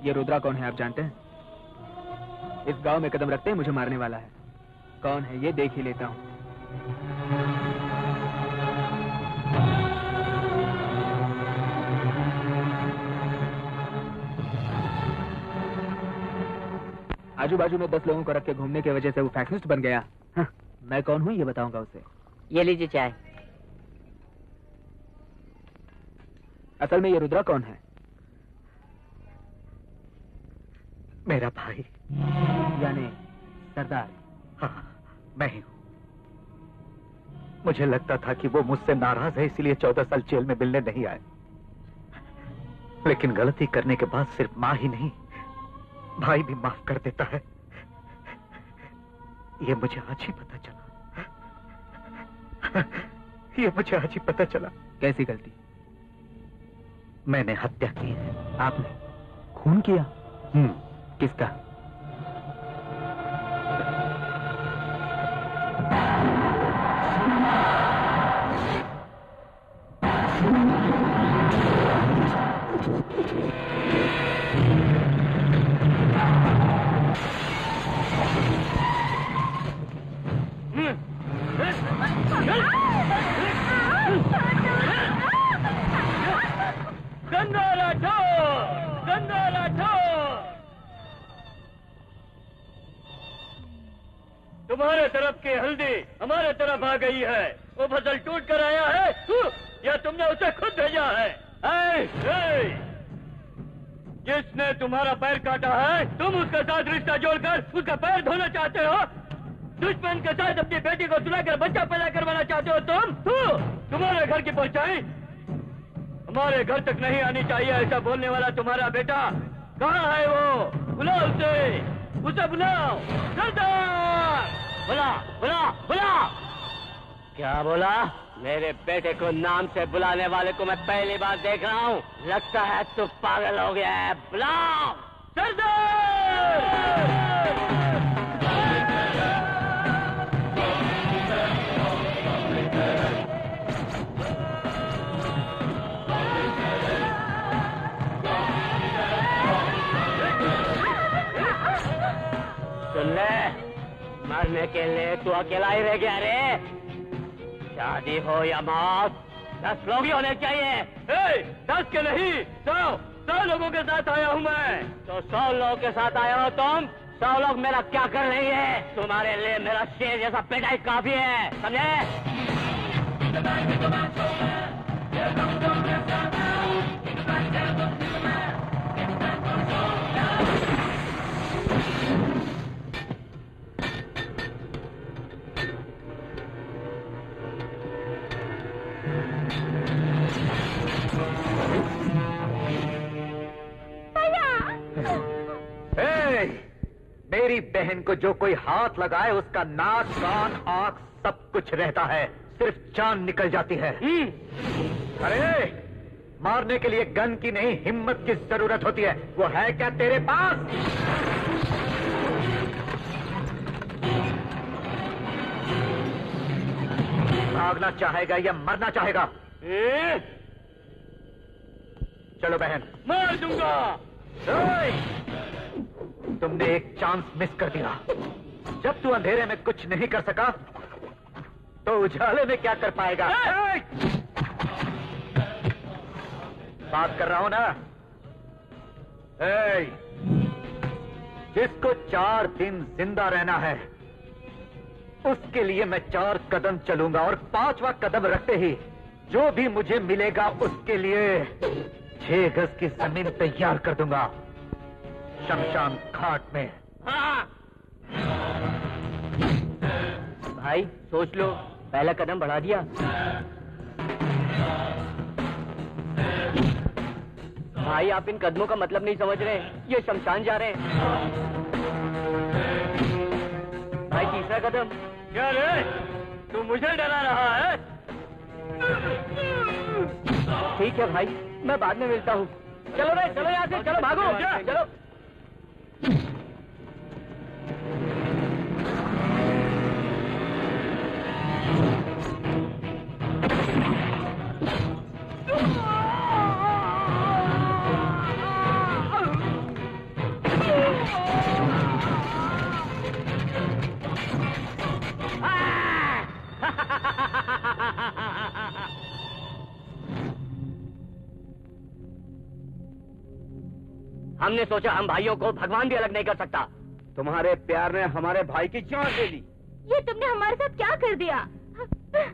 ये रुद्रा कौन है आप जानते हैं? इस गांव में कदम रखते ही मुझे मारने वाला है। कौन है ये देख ही लेता हूँ। आजू बाजू में 10 लोगों को रख के घूमने की वजह से वो फैक्शनिस्ट बन गया। हाँ, मैं कौन हूँ ये बताऊंगा उसे। ये लीजिए चाय। असल में ये रुद्रा कौन है? मेरा भाई, यानी सरदार। हाँ, मैं ही हूं। मुझे लगता था कि वो मुझसे नाराज है, इसलिए 14 साल जेल में मिलने नहीं आए। लेकिन गलती करने के बाद सिर्फ मां ही नहीं, भाई भी माफ कर देता है। ये मुझे आज ही पता चला। ये मुझे आज ही पता चला। कैसी गलती? मैंने हत्या की है। आपने खून किया? किसका? तुम्हारे तरफ की हल्दी हमारे तरफ आ गई है। वो फसल टूट कर आया है या तुमने उसे खुद भेजा है? जिसने तुम्हारा पैर काटा है, तुम उसके साथ रिश्ता जोड़कर उसका पैर धोना चाहते हो? दुश्मन के साथ अपनी बेटी को सुलाकर बच्चा पैदा करवाना चाहते हो तुम? तुम्हारे घर की परछाई हमारे घर तक नहीं आनी चाहिए, ऐसा बोलने वाला तुम्हारा बेटा कहाँ है? वो बुलाओ उसे बुलाओ। सरदार बुला बुला बुला। क्या बोला? मेरे बेटे को नाम से बुलाने वाले को मैं पहली बार देख रहा हूँ। लगता है तू पागल हो गया है। बुलाओ सरदार। सुन ले, मरने के लिए तू अकेला ही रह गया रे। शादी हो या मौत, 10 लोग ही होने चाहिए। 10 के नहीं, 100 लोगों के साथ आया हूँ मैं। तो 100 लोगों के साथ आया हो तुम। 100 लोग मेरा क्या कर रही है? तुम्हारे लिए मेरा शेर जैसा बेटा ही काफी है, समझे? मेरी बहन को जो कोई हाथ लगाए उसका नाक कान आंख सब कुछ रहता है, सिर्फ जान निकल जाती है। अरे मारने के लिए गन की नहीं हिम्मत की जरूरत होती है। वो है क्या तेरे पास? भागना चाहेगा या मरना चाहेगा? चलो बहन। मार दूंगा। तुमने एक चांस मिस कर दिया। जब तू अंधेरे में कुछ नहीं कर सका तो उजाले में क्या कर पाएगा? बात कर रहा हूं ना। जिसको 4 दिन जिंदा रहना है उसके लिए मैं 4 कदम चलूंगा और 5वां कदम रखते ही जो भी मुझे मिलेगा उसके लिए 6 गज की जमीन तैयार कर दूंगा शमशान घाट में। भाई सोच लो, पहला कदम बढ़ा दिया। भाई आप इन कदमों का मतलब नहीं समझ रहे, ये शमशान जा रहे हैं। भाई तीसरा कदम। क्या रे, तू मुझे डरा रहा है? ठीक है भाई, मैं बाद में मिलता हूँ। चलो रे, चलो यहाँ से, चलो भागो, चलो। हमने सोचा हम भाइयों को भगवान भी अलग नहीं कर सकता। तुम्हारे प्यार ने हमारे भाई की जान ले ली। ये तुमने हमारे साथ क्या कर दिया?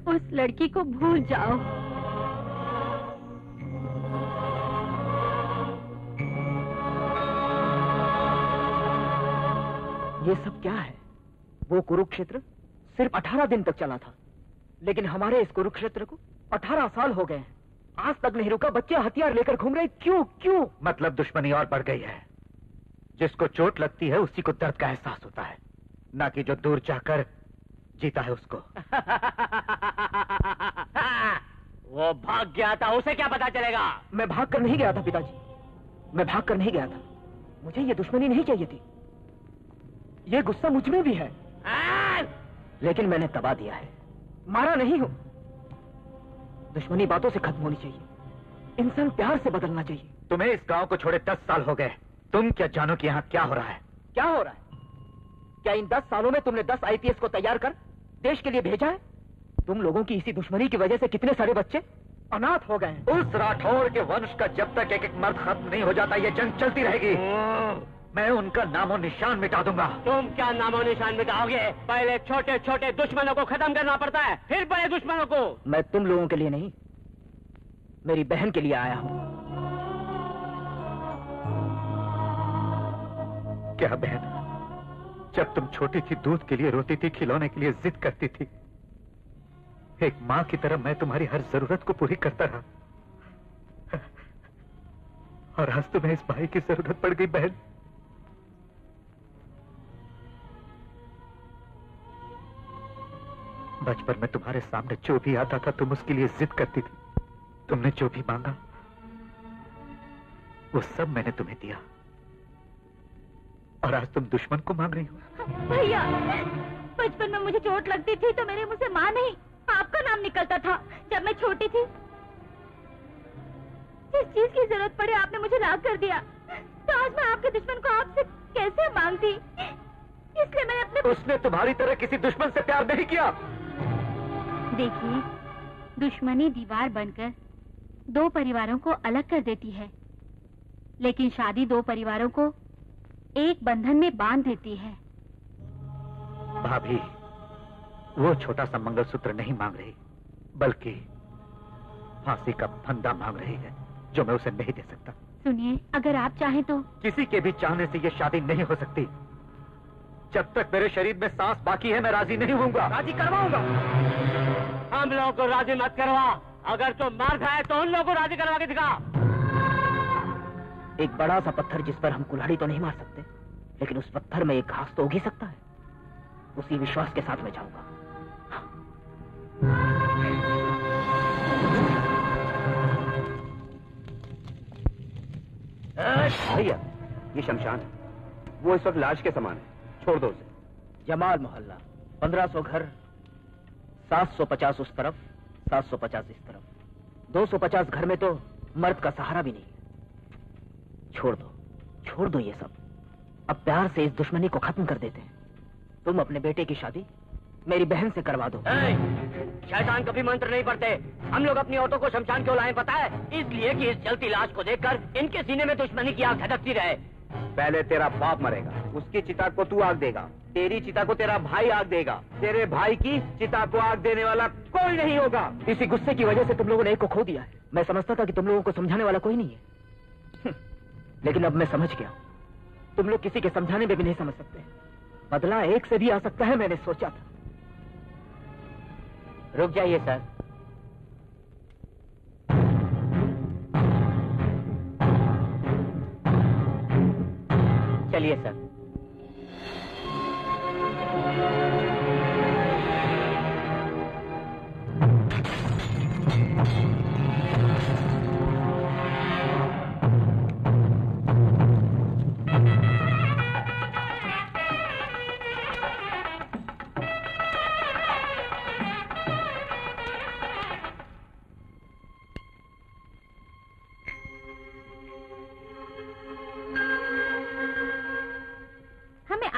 उस लड़की को भूल जाओ। ये सब क्या है? वो कुरुक्षेत्र सिर्फ 18 दिन तक चला था, लेकिन हमारे इस कुरुक्षेत्र को 18 साल हो गए हैं। आज तक नहीं रुका, बच्चे हथियार लेकर घूम रहे। क्यों क्यों? मतलब दुश्मनी और बढ़ गई है। जिसको चोट लगती है उसी को दर्द का एहसास होता है, ना कि जो दूर जाकर जीता है उसको। वो भाग गया था, उसे क्या पता चलेगा? मैं भाग कर नहीं गया था पिताजी, मैं भाग कर नहीं गया था। मुझे ये दुश्मनी नहीं चाहिए थी। ये गुस्सा मुझ में भी है, लेकिन मैंने दबा दिया है, मारा नहीं हूं। दुश्मनी बातों से खत्म होनी चाहिए, इंसान प्यार से बदलना चाहिए। तुम्हें इस गांव को छोड़े 10 साल हो गए, तुम क्या जानो कि यहाँ क्या हो रहा है? क्या हो रहा है? क्या इन 10 सालों में तुमने 10 IPS को तैयार कर देश के लिए भेजा है? तुम लोगों की इसी दुश्मनी की वजह से कितने सारे बच्चे अनाथ हो गए। उस राठौर के वंश का जब तक एक एक मर्द खत्म नहीं हो जाता, ये जंग चलती रहेगी। मैं उनका नामो निशान मिटा दूंगा। तुम क्या नामो निशान मिटाओगे? पहले छोटे छोटे दुश्मनों को खत्म करना पड़ता है, फिर बड़े दुश्मनों को। मैं तुम लोगों के लिए नहीं, मेरी बहन के लिए आया हूं। क्या बहन? जब तुम छोटी थी, दूध के लिए रोती थी, खिलौने के लिए जिद करती थी, एक मां की तरह मैं तुम्हारी हर जरूरत को पूरी करता रहा, और आज तुम्हें इस भाई की जरूरत पड़ गई बहन। बचपन में तुम्हारे सामने जो भी आता था, तुम उसके लिए जिद करती थी। तुमने जो भी मांगा वो सब मैंने तुम्हें दिया, और आज तुम दुश्मन को मांग रही हो। भैया, बचपन में मुझे चोट लगती थी तो मेरे मुंह से माँ नहीं आपका नाम निकलता था। जब मैं छोटी थी, जिस चीज की जरूरत पड़े आपने मुझे लाभ कर दिया, तो आज मैं आपके दुश्मन को आपसे कैसे मांगती? इसलिए मैंने अपने... उसने तुम्हारी तरह किसी दुश्मन से प्यार नहीं किया। देखिए, दुश्मनी दीवार बनकर 2 परिवारों को अलग कर देती है, लेकिन शादी 2 परिवारों को एक बंधन में बांध देती है। भाभी, वो छोटा सा मंगलसूत्र नहीं मांग रही, बल्कि फांसी का फंदा मांग रही है, जो मैं उसे नहीं दे सकता। सुनिए, अगर आप चाहें तो... किसी के भी चाहने से ये शादी नहीं हो सकती। जब तक मेरे शरीर में सांस बाकी है, मैं राजी नहीं होऊंगा। राजी करवाऊंगा। हम लोगों को राजी मत करवा। अगर तुम मर्द है तो उन लोगों को राजी करवा के दिखा। एक बड़ा सा पत्थर जिस पर हम कुल्हाड़ी तो नहीं मार सकते, लेकिन उस पत्थर में एक घास तो उग ही सकता है। उसी विश्वास के साथ मैं जाऊंगा। भैया, ये शमशान है, वो इस वक्त लाश के समान है, छोड़ दो उसे। जमाल मोहल्ला, 1500 घर, 750 उस तरफ, 750 इस तरफ, 250 घर में तो मर्द का सहारा भी नहीं है। छोड़ दो ये सब। अब प्यार से इस दुश्मनी को खत्म कर देते हैं। तुम अपने बेटे की शादी मेरी बहन से करवा दो। शैतान कभी मंत्र नहीं पढ़ते। हम लोग अपनी औरतों को शमशान क्यों लाए पता है? इसलिए कि इस जलती लाश को देखकर इनके सीने में दुश्मनी की आग धधकती रहे। पहले तेरा बाप मरेगा, उसकी चिता को तू आग देगा, तेरी चिता को तेरा भाई आग देगा, तेरे भाई की चिता को आग देने वाला कोई नहीं होगा। इसी गुस्से की वजह से तुम लोगों ने एक को खो दिया है। मैं समझता था कि तुम लोगों को समझाने वाला कोई नहीं है, लेकिन अब मैं समझ गया, तुम लोग किसी के समझाने में भी नहीं समझ सकते। बदला एक से भी आ सकता है, मैंने सोचा था। रुक जाइए सर। चलिए सर।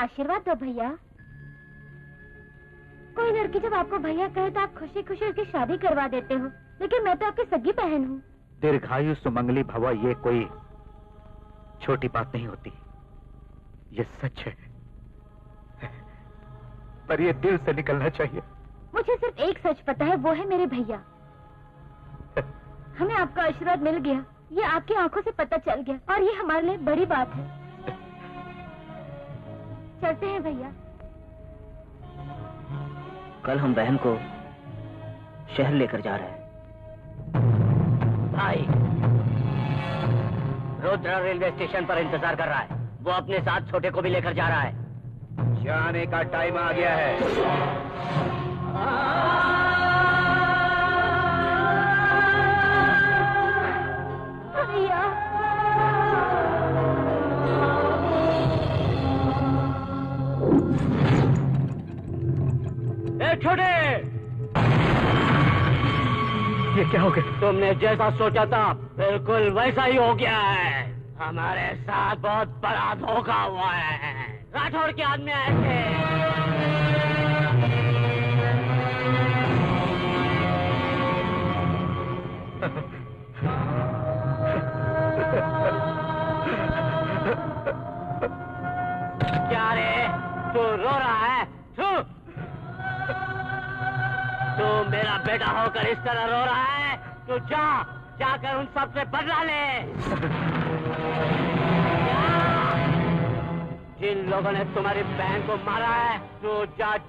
आशीर्वाद दो भैया। कोई लड़की जब आपको भैया कहे तो आप खुशी खुशी उसकी शादी करवा देते हो, लेकिन मैं तो आपकी सगी बहन हूँ। दीर्घायु सुमंगली भव, ये कोई छोटी बात नहीं होती, ये सच है, पर ये दिल से निकलना चाहिए। मुझे सिर्फ एक सच पता है, वो है मेरे भैया। हमें आपका आशीर्वाद मिल गया, ये आपकी आंखों से पता चल गया, और ये हमारे लिए बड़ी बात है। चलते हैं भैया। कल हम बहन को शहर लेकर जा रहे हैं। भाई, रुद्र रेलवे स्टेशन पर इंतजार कर रहा है। वो अपने साथ छोटे को भी लेकर जा रहा है। जाने का टाइम आ गया है। ये क्या हो गया? तुमने जैसा सोचा था बिल्कुल वैसा ही हो गया है। हमारे साथ बहुत बड़ा धोखा हुआ है। राठौड़ के आदमी आए थे। क्या रे, तू रो रहा है? तू मेरा बेटा होकर इस तरह रो रहा है? तू जाकर उन सब से बदला ले। जिन लोगों ने तुम्हारी बहन को मारा है, तू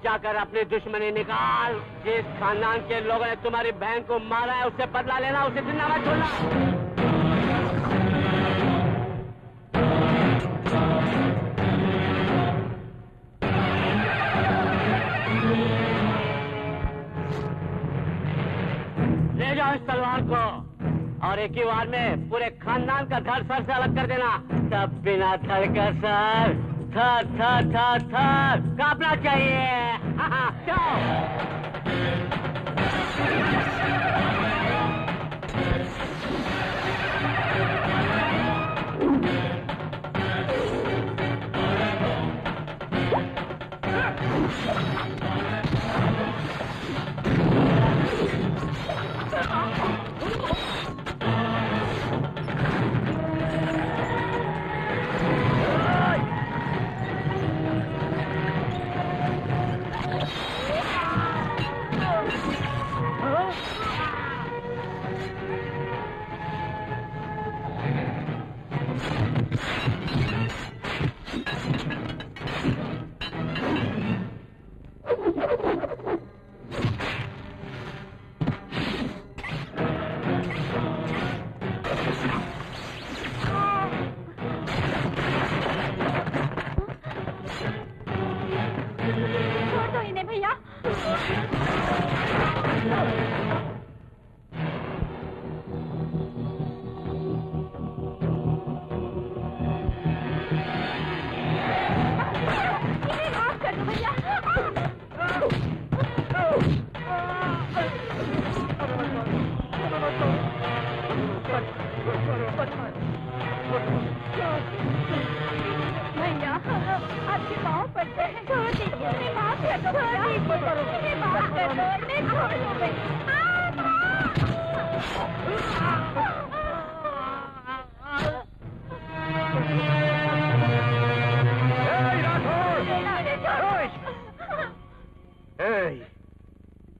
जाकर अपनी दुश्मनी निकाल। जिस खानदान के लोगों ने तुम्हारी बहन को मारा है, उससे बदला लेना, उसे जिंदा मत छोड़ना। ले जाओ इस तलवार को और एक ही बार में पूरे खानदान का धड़ सर से अलग कर देना। तब बिना धड़कर सर थर थर थर थर कांपना चाहिए। जाओ।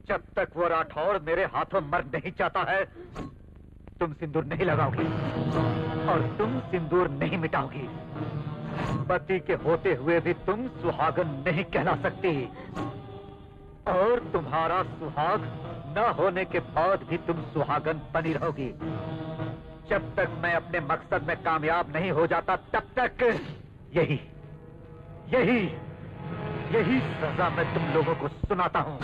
जब तक वो राठौड़ मेरे हाथों मर नहीं जाता है, तुम सिंदूर नहीं लगाओगी और तुम सिंदूर नहीं मिटाओगी। पति के होते हुए भी तुम सुहागन नहीं कहला सकती और तुम्हारा सुहाग न होने के बाद भी तुम सुहागन बनी रहोगी। जब तक मैं अपने मकसद में कामयाब नहीं हो जाता, तब तक यही यही यही सजा मैं तुम लोगों को सुनाता हूं।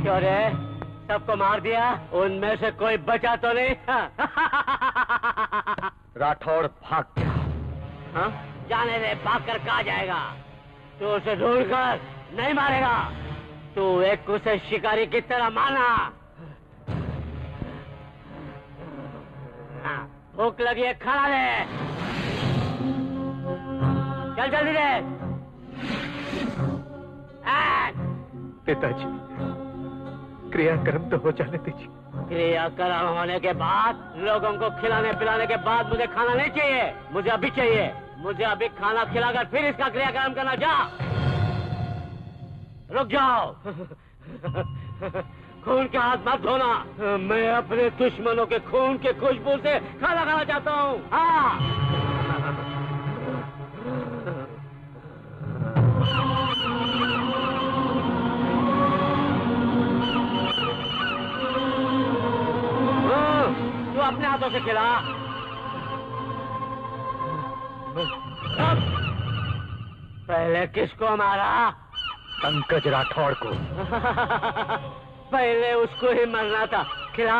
क्यों रे, सबको मार दिया? उनमें से कोई बचा तो नहीं? राठौड़ भाग गया। हाँ? जाने दे, भाग कर कहाँ जाएगा? तू उसे ढूंढकर नहीं मारेगा। तू एक उसे शिकारी की तरह माना। हाँ, भूख लगी है, खाना दे। चल जल्दी दे। पिताजी, क्रियाक्रम तो हो जाने दीजिए। क्रियाक्रम होने के बाद, लोगों को खिलाने पिलाने के बाद मुझे खाना नहीं चाहिए। मुझे अभी चाहिए। मुझे अभी खाना खिलाकर फिर इसका क्रियाक्रम करना। जा, रुक जाओ। खून के हाथ मत धोना। मैं अपने दुश्मनों के खून के खुशबू से खाना खाना चाहता हूँ। हाँ, तू अपने हाथों से खिला। पहले किसको मारा? पंकज राठौड़ को। पहले उसको ही मरना था। खिला।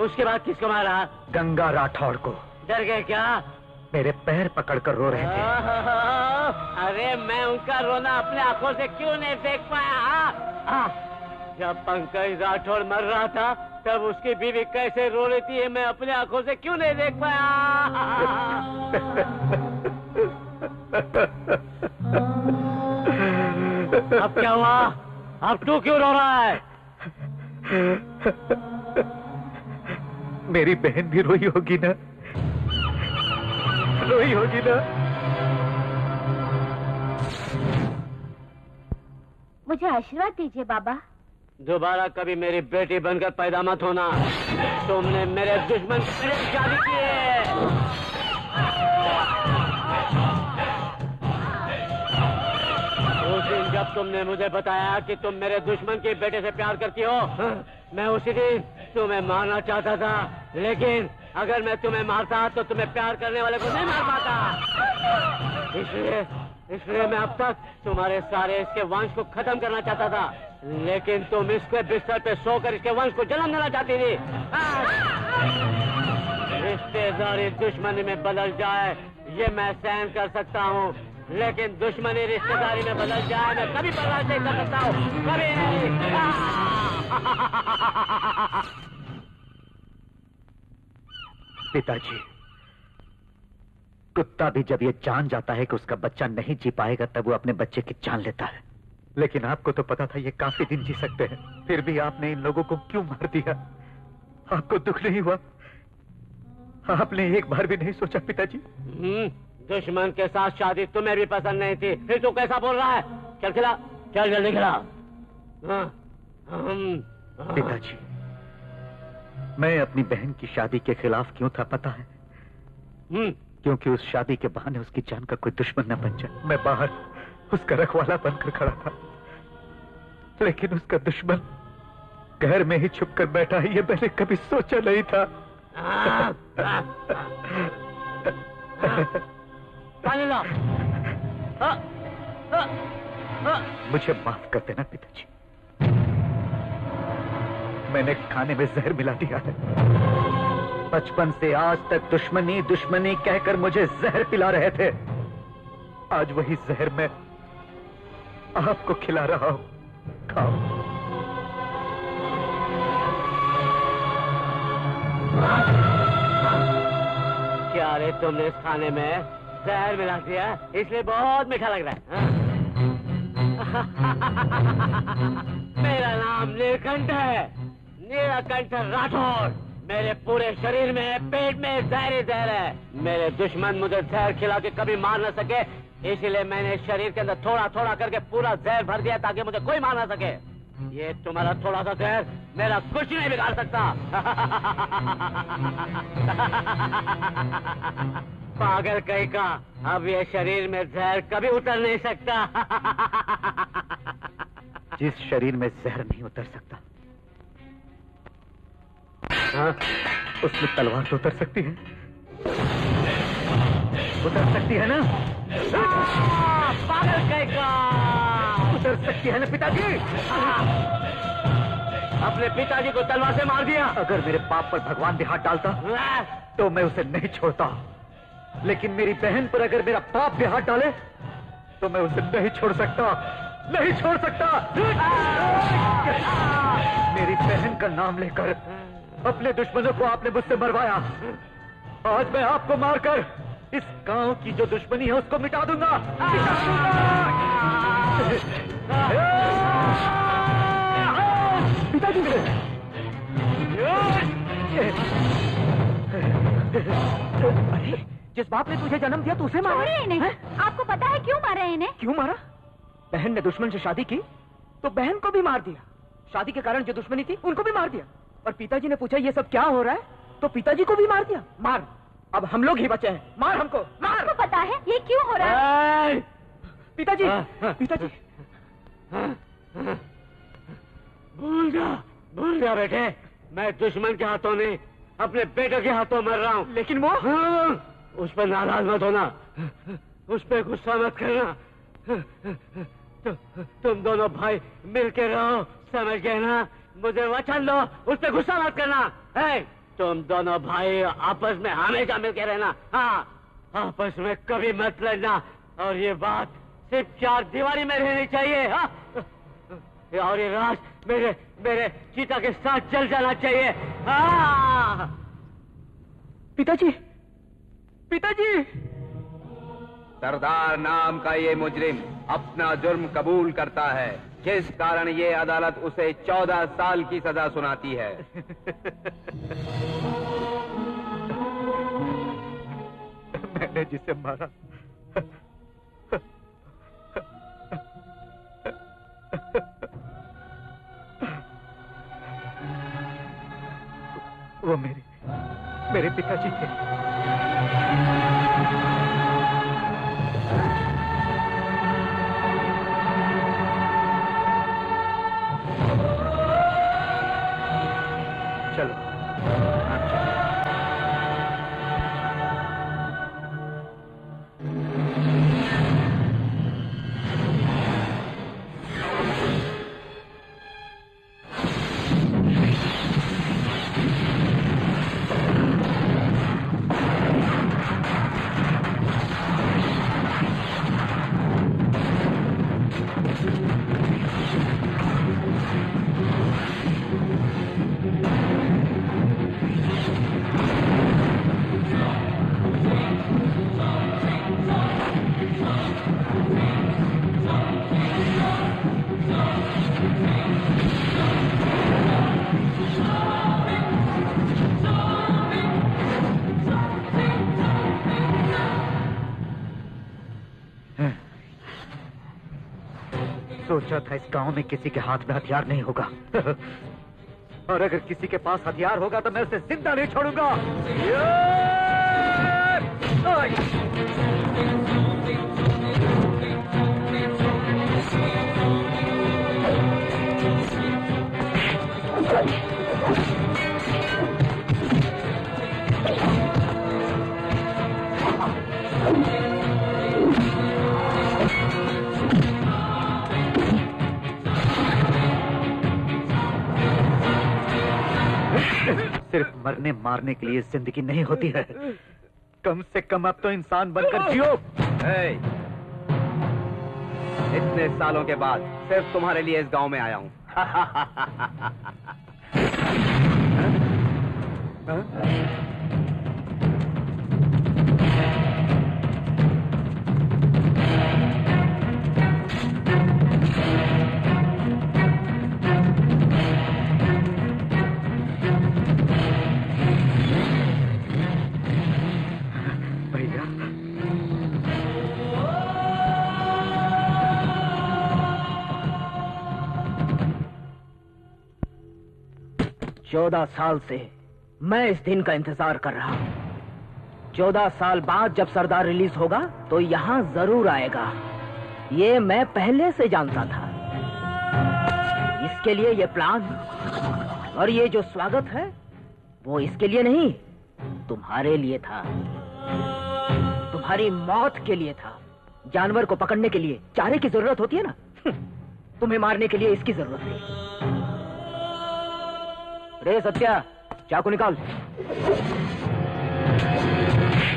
उसके बाद किसको मारा? गंगा राठौड़ को। डर गए क्या? मेरे पैर पकड़कर रो रहे थे। अरे मैं उनका रोना अपने आंखों से क्यों नहीं देख पाया? जब पंकज राठौड़ मर रहा था तब उसकी बीवी कैसे रो रही थी मैं अपने आंखों से क्यों नहीं देख पाया? अब क्या हुआ? अब तू क्यों रो रहा है? मेरी बहन भी रोई होगी ना? रोई होगी ना? मुझे आशीर्वाद दीजिए बाबा। दोबारा कभी मेरी बेटी बनकर पैदा मत होना। तुमने मेरे दुश्मन से शादी की है। उस दिन जब तुमने मुझे बताया कि तुम मेरे दुश्मन के बेटे से प्यार करती हो, मैं उसी दिन तुम्हें मारना चाहता था, लेकिन अगर मैं तुम्हें मारता तो तुम्हें प्यार करने वाले को नहीं मार पाता। इसलिए मैं अब तक तुम्हारे सारे इसके वंश को खत्म करना चाहता था, लेकिन तुम इसके बिस्तर पे सोकर इसके वंश को जन्म देना चाहती थी। रिश्तेदारी दुश्मनी में बदल जाए ये मैं सहन कर सकता हूँ, लेकिन दुश्मनी रिश्तेदारी में बदल जाए मैं कभी बर्दाश्त नहीं कर सकता हूँ, कभी नहीं। पिताजी, कुत्ता भी जब ये जान जाता है कि उसका बच्चा नहीं जी पाएगा तब वो अपने बच्चे की जान लेता है, लेकिन आपको तो पता था ये काफी दिन जी सकते हैं, फिर भी आपने इन लोगों को क्यों मार दिया? आपको दुख नहीं हुआ? आपने एक बार भी नहीं सोचा पिताजी? दुश्मन के साथ शादी तुम्हें भी पसंद नहीं थी, फिर तू कैसा बोल रहा है? चल खिला, चल जल्दी खिला। पिताजी, मैं अपनी बहन की शादी के खिलाफ क्यों था पता है? क्योंकि उस शादी के बहाने उसकी जान का कोई दुश्मन न बन जाए। मैं बाहर उसका रखवाला बनकर खड़ा था, लेकिन उसका दुश्मन घर में ही छुप कर बैठा है, ये मैंने कभी सोचा नहीं था। पानी ला। मुझे माफ कर देना पिताजी, मैंने खाने में जहर मिला दिया है। बचपन से आज तक दुश्मनी दुश्मनी कहकर मुझे जहर पिला रहे थे, आज वही जहर मैं आपको खिला रहा हूं, खाओ। क्या रे, तुमने इस खाने में जहर मिला दिया इसलिए बहुत मीठा लग रहा है। मेरा नाम नीलकंठ है, नीलकंठ राठौड़। मेरे पूरे शरीर में पेट में जहर जहर है। मेरे दुश्मन मुझे जहर खिला के कभी मार न सके, इसीलिए मैंने शरीर के अंदर थोड़ा थोड़ा करके पूरा जहर भर दिया ताकि मुझे कोई मार न सके। ये तुम्हारा थोड़ा सा जहर मेरा कुछ नहीं बिगाड़ सकता। पागल कहीं का, अब ये शरीर में जहर कभी उतर नहीं सकता। जिस शरीर में जहर नहीं उतर सकता, उसमें तलवार तो उतर सकती है, उतर सकती है ना? पागल कहीं का, उतर सकती है ना पिताजी? अपने पिताजी को तलवार से मार दिया। अगर मेरे पाप पर भगवान भी हाथ डालता तो मैं उसे नहीं छोड़ता, लेकिन मेरी बहन पर अगर मेरा पाप भी हाथ डाले तो मैं उसे नहीं छोड़ सकता, नहीं छोड़ सकता। मेरी बहन का नाम लेकर अपने दुश्मनों को आपने मुझसे मरवाया, आज मैं आपको मारकर इस गांव की जो दुश्मनी है उसको मिटा दूंगा। पिताजी, अरे जिस बाप ने तुझे जन्म दिया तू उसे मारा? नहीं, आपको पता है क्यों मारा इन्हें? क्यों मारा? बहन ने दुश्मन से शादी की तो बहन को भी मार दिया, शादी के कारण जो दुश्मनी थी उनको भी मार दिया, और पिताजी ने पूछा ये सब क्या हो रहा है तो पिताजी को भी मार दिया। मार, अब हम लोग ही बचे हैं, मार हमको, मार। आपको पता है ये क्यों हो रहा है? पिताजी, पिताजी। भूल जा बेटे, मैं दुश्मन के हाथों नहीं अपने बेटे के हाथों मर रहा हूँ। लेकिन वो उस पर नाराज मत होना, उस पे गुस्सा मत करना। तुम दोनों भाई मिलके रहो, समझ गए ना? मुझे वचन लो, उस पे गुस्सा मत करना। है तुम दोनों भाई आपस में हमेशा मिलके रहना। हाँ, आपस में कभी मत लड़ना, और ये बात सिर्फ 4 दीवारी में रहनी चाहिए। हाँ? और ये राज मेरे चीता के साथ चल जाना चाहिए। हाँ। पिताजी, पिताजी! सरदार नाम का ये मुजरिम अपना जुर्म कबूल करता है, जिस कारण ये अदालत उसे 14 साल की सजा सुनाती है। मैंने जिसे मारा वो मेरे पिताजी थे। चलो आप चलो। सोचा था इस गांव में किसी के हाथ में हथियार नहीं होगा और अगर किसी के पास हथियार होगा तो मैं उसे जिंदा नहीं छोड़ूंगा। सिर्फ मरने मारने के लिए जिंदगी नहीं होती है, कम से कम अब तो इंसान बनकर जियो। इतने सालों के बाद सिर्फ तुम्हारे लिए इस गांव में आया हूं। भैया 14 साल से मैं इस दिन का इंतजार कर रहा हूं। 14 साल बाद जब सरदार रिलीज होगा तो यहां जरूर आएगा, ये मैं पहले से जानता था। इसके लिए ये प्लान और ये जो स्वागत है वो इसके लिए नहीं, तुम्हारे लिए था, तुम्हारी मौत के लिए था। जानवर को पकड़ने के लिए चारे की जरूरत होती है ना, तुम्हें मारने के लिए इसकी जरूरत थी। रे सत्या, चाकू निकाल,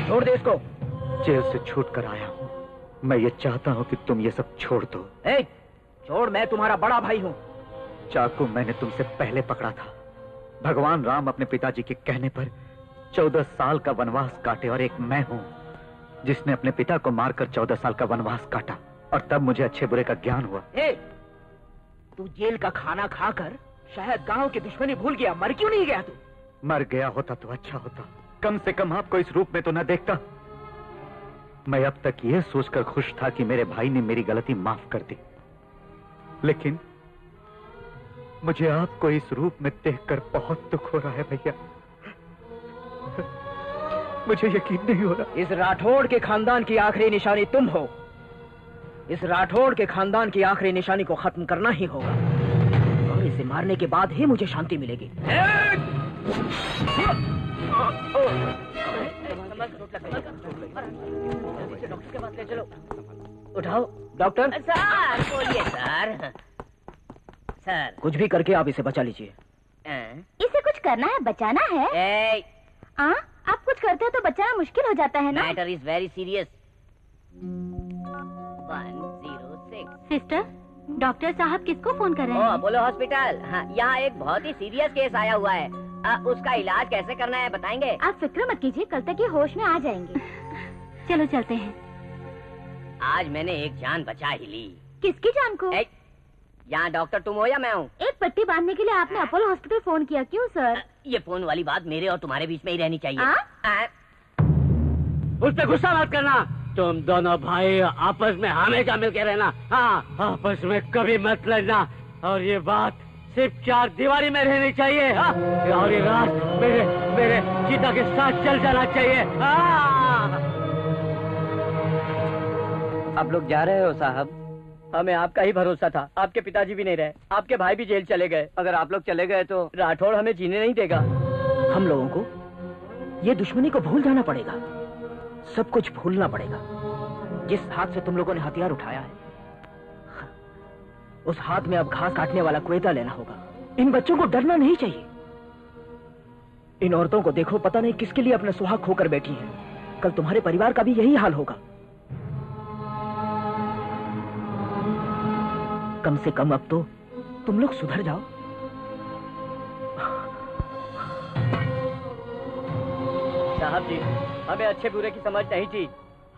छोड़ दे इसको। जेल से छूट कर आया हूं, मैं ये चाहता हूं कि तुम ये सब छोड़ दो। छोड़, मैं तुम्हारा बड़ा भाई हूं। चाकू मैंने तुमसे पहले पकड़ा था। भगवान राम अपने पिताजी के कहने पर 14 साल का वनवास काटे, और एक मैं हूं जिसने अपने पिता को मारकर 14 साल का वनवास काटा, और तब मुझे अच्छे बुरे का ज्ञान हुआ। तू जेल का खाना खाकर शायद गांव की दुश्मनी भूल गया, मर क्यों नहीं गया तू? मर गया होता तो अच्छा होता, कम से कम आपको इस रूप में तो न देखता। मैं अब तक यह सोचकर खुश था कि मेरे भाई ने मेरी गलती माफ कर दी, लेकिन मुझे आपको इस रूप में देखकर बहुत दुख हो रहा है भैया। मुझे यकीन नहीं हो रहा। इस राठौड़ के खानदान की आखिरी निशानी तुम हो। इस राठौड़ के खानदान की आखिरी निशानी को खत्म करना ही होगा, और इसे मारने के बाद ही मुझे शांति मिलेगी। डॉक्टर के पास ले चलो। उठाओ डॉक्टर। सर बोलिए सर। सर कुछ भी करके आप इसे बचा लीजिए। इसे कुछ करना है, बचाना है। आप कुछ करते हो तो बचाना मुश्किल हो जाता है ना। Matter is very serious. 106। Sister, doctor साहब किसको फोन कर रहे हैं? Apollo hospital. हाँ, यहाँ एक बहुत ही सीरियस केस आया हुआ है। उसका इलाज कैसे करना है बताएंगे? आप फिक्र मत कीजिए, कल तक ये होश में आ जाएंगे। चलो चलते हैं। आज मैंने एक जान बचा ही ली। किसकी जान को? यहाँ डॉक्टर तुम हो या मैं हूँ? एक पट्टी बांधने के लिए आपने अपोलो हॉस्पिटल फोन किया, क्यों सर? ये फोन वाली बात मेरे और तुम्हारे बीच में ही रहनी चाहिए। उस पे गुस्सा मत करना। तुम दोनों भाई आपस में हमेशा मिलके रहना। हाँ, आपस में कभी मत लड़ना। और ये बात सिर्फ 4 दीवारी में रहनी चाहिए। हाँ? और ये रात मेरे चिता के साथ चल जाना चाहिए। हाँ। आप लोग जा रहे हो साहब? हमें आपका ही भरोसा था। आपके पिताजी भी नहीं रहे, आपके भाई भी जेल चले गए। अगर आप लोग चले गए तो राठौड़ हमें जीने नहीं देगा। हम लोगों को ये दुश्मनी को भूल जाना पड़ेगा, सब कुछ भूलना पड़ेगा। जिस हाथ से तुम लोगों ने हथियार उठाया है, उस हाथ में अब घास काटने वाला क्वेता लेना होगा। इन बच्चों को डरना नहीं चाहिए। इन औरतों को देखो, पता नहीं किसके लिए अपना सुहाग खोकर बैठी हैं। कल तुम्हारे परिवार का भी यही हाल होगा। कम से कम अब तो तुम लोग सुधर जाओ। साहब जी, हमें अच्छे बुरे की समझ नहीं थी।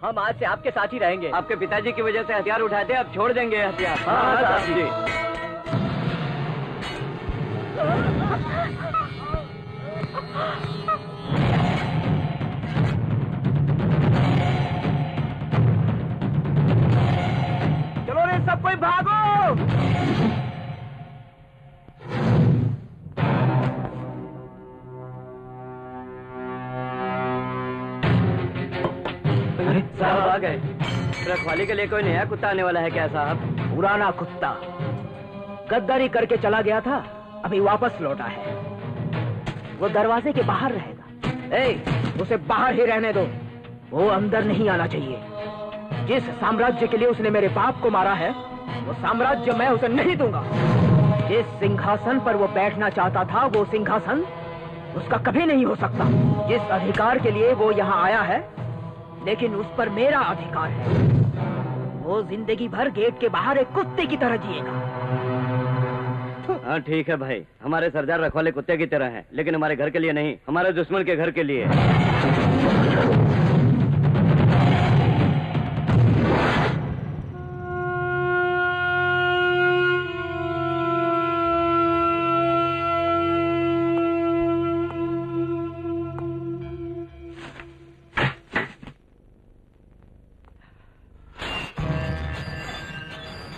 हम आज से आपके साथ ही रहेंगे। आपके पिताजी की वजह से हथियार उठाए थे, अब छोड़ देंगे हथियार। हाँ, साहब जी। चलो रे सब कोई भागो। साहब आ गए। रखवाली के लिए कोई नया कुत्ता आने वाला है क्या साहब? पुराना कुत्ता गद्दारी करके चला गया था, अभी वापस लौटा है। वो दरवाजे के बाहर रहेगा। उसे बाहर ही रहने दो, वो अंदर नहीं आना चाहिए। जिस साम्राज्य के लिए उसने मेरे बाप को मारा है, वो साम्राज्य मैं उसे नहीं दूंगा। जिस सिंहासन पर वो बैठना चाहता था, वो सिंहासन उसका कभी नहीं हो सकता। जिस अधिकार के लिए वो यहाँ आया है, लेकिन उस पर मेरा अधिकार है, वो जिंदगी भर गेट के बाहर एक कुत्ते की तरह जिएगा। हाँ ठीक है भाई, हमारे सरदार रखवाले कुत्ते की तरह हैं, लेकिन हमारे घर के लिए नहीं, हमारे दुश्मन के घर के लिए।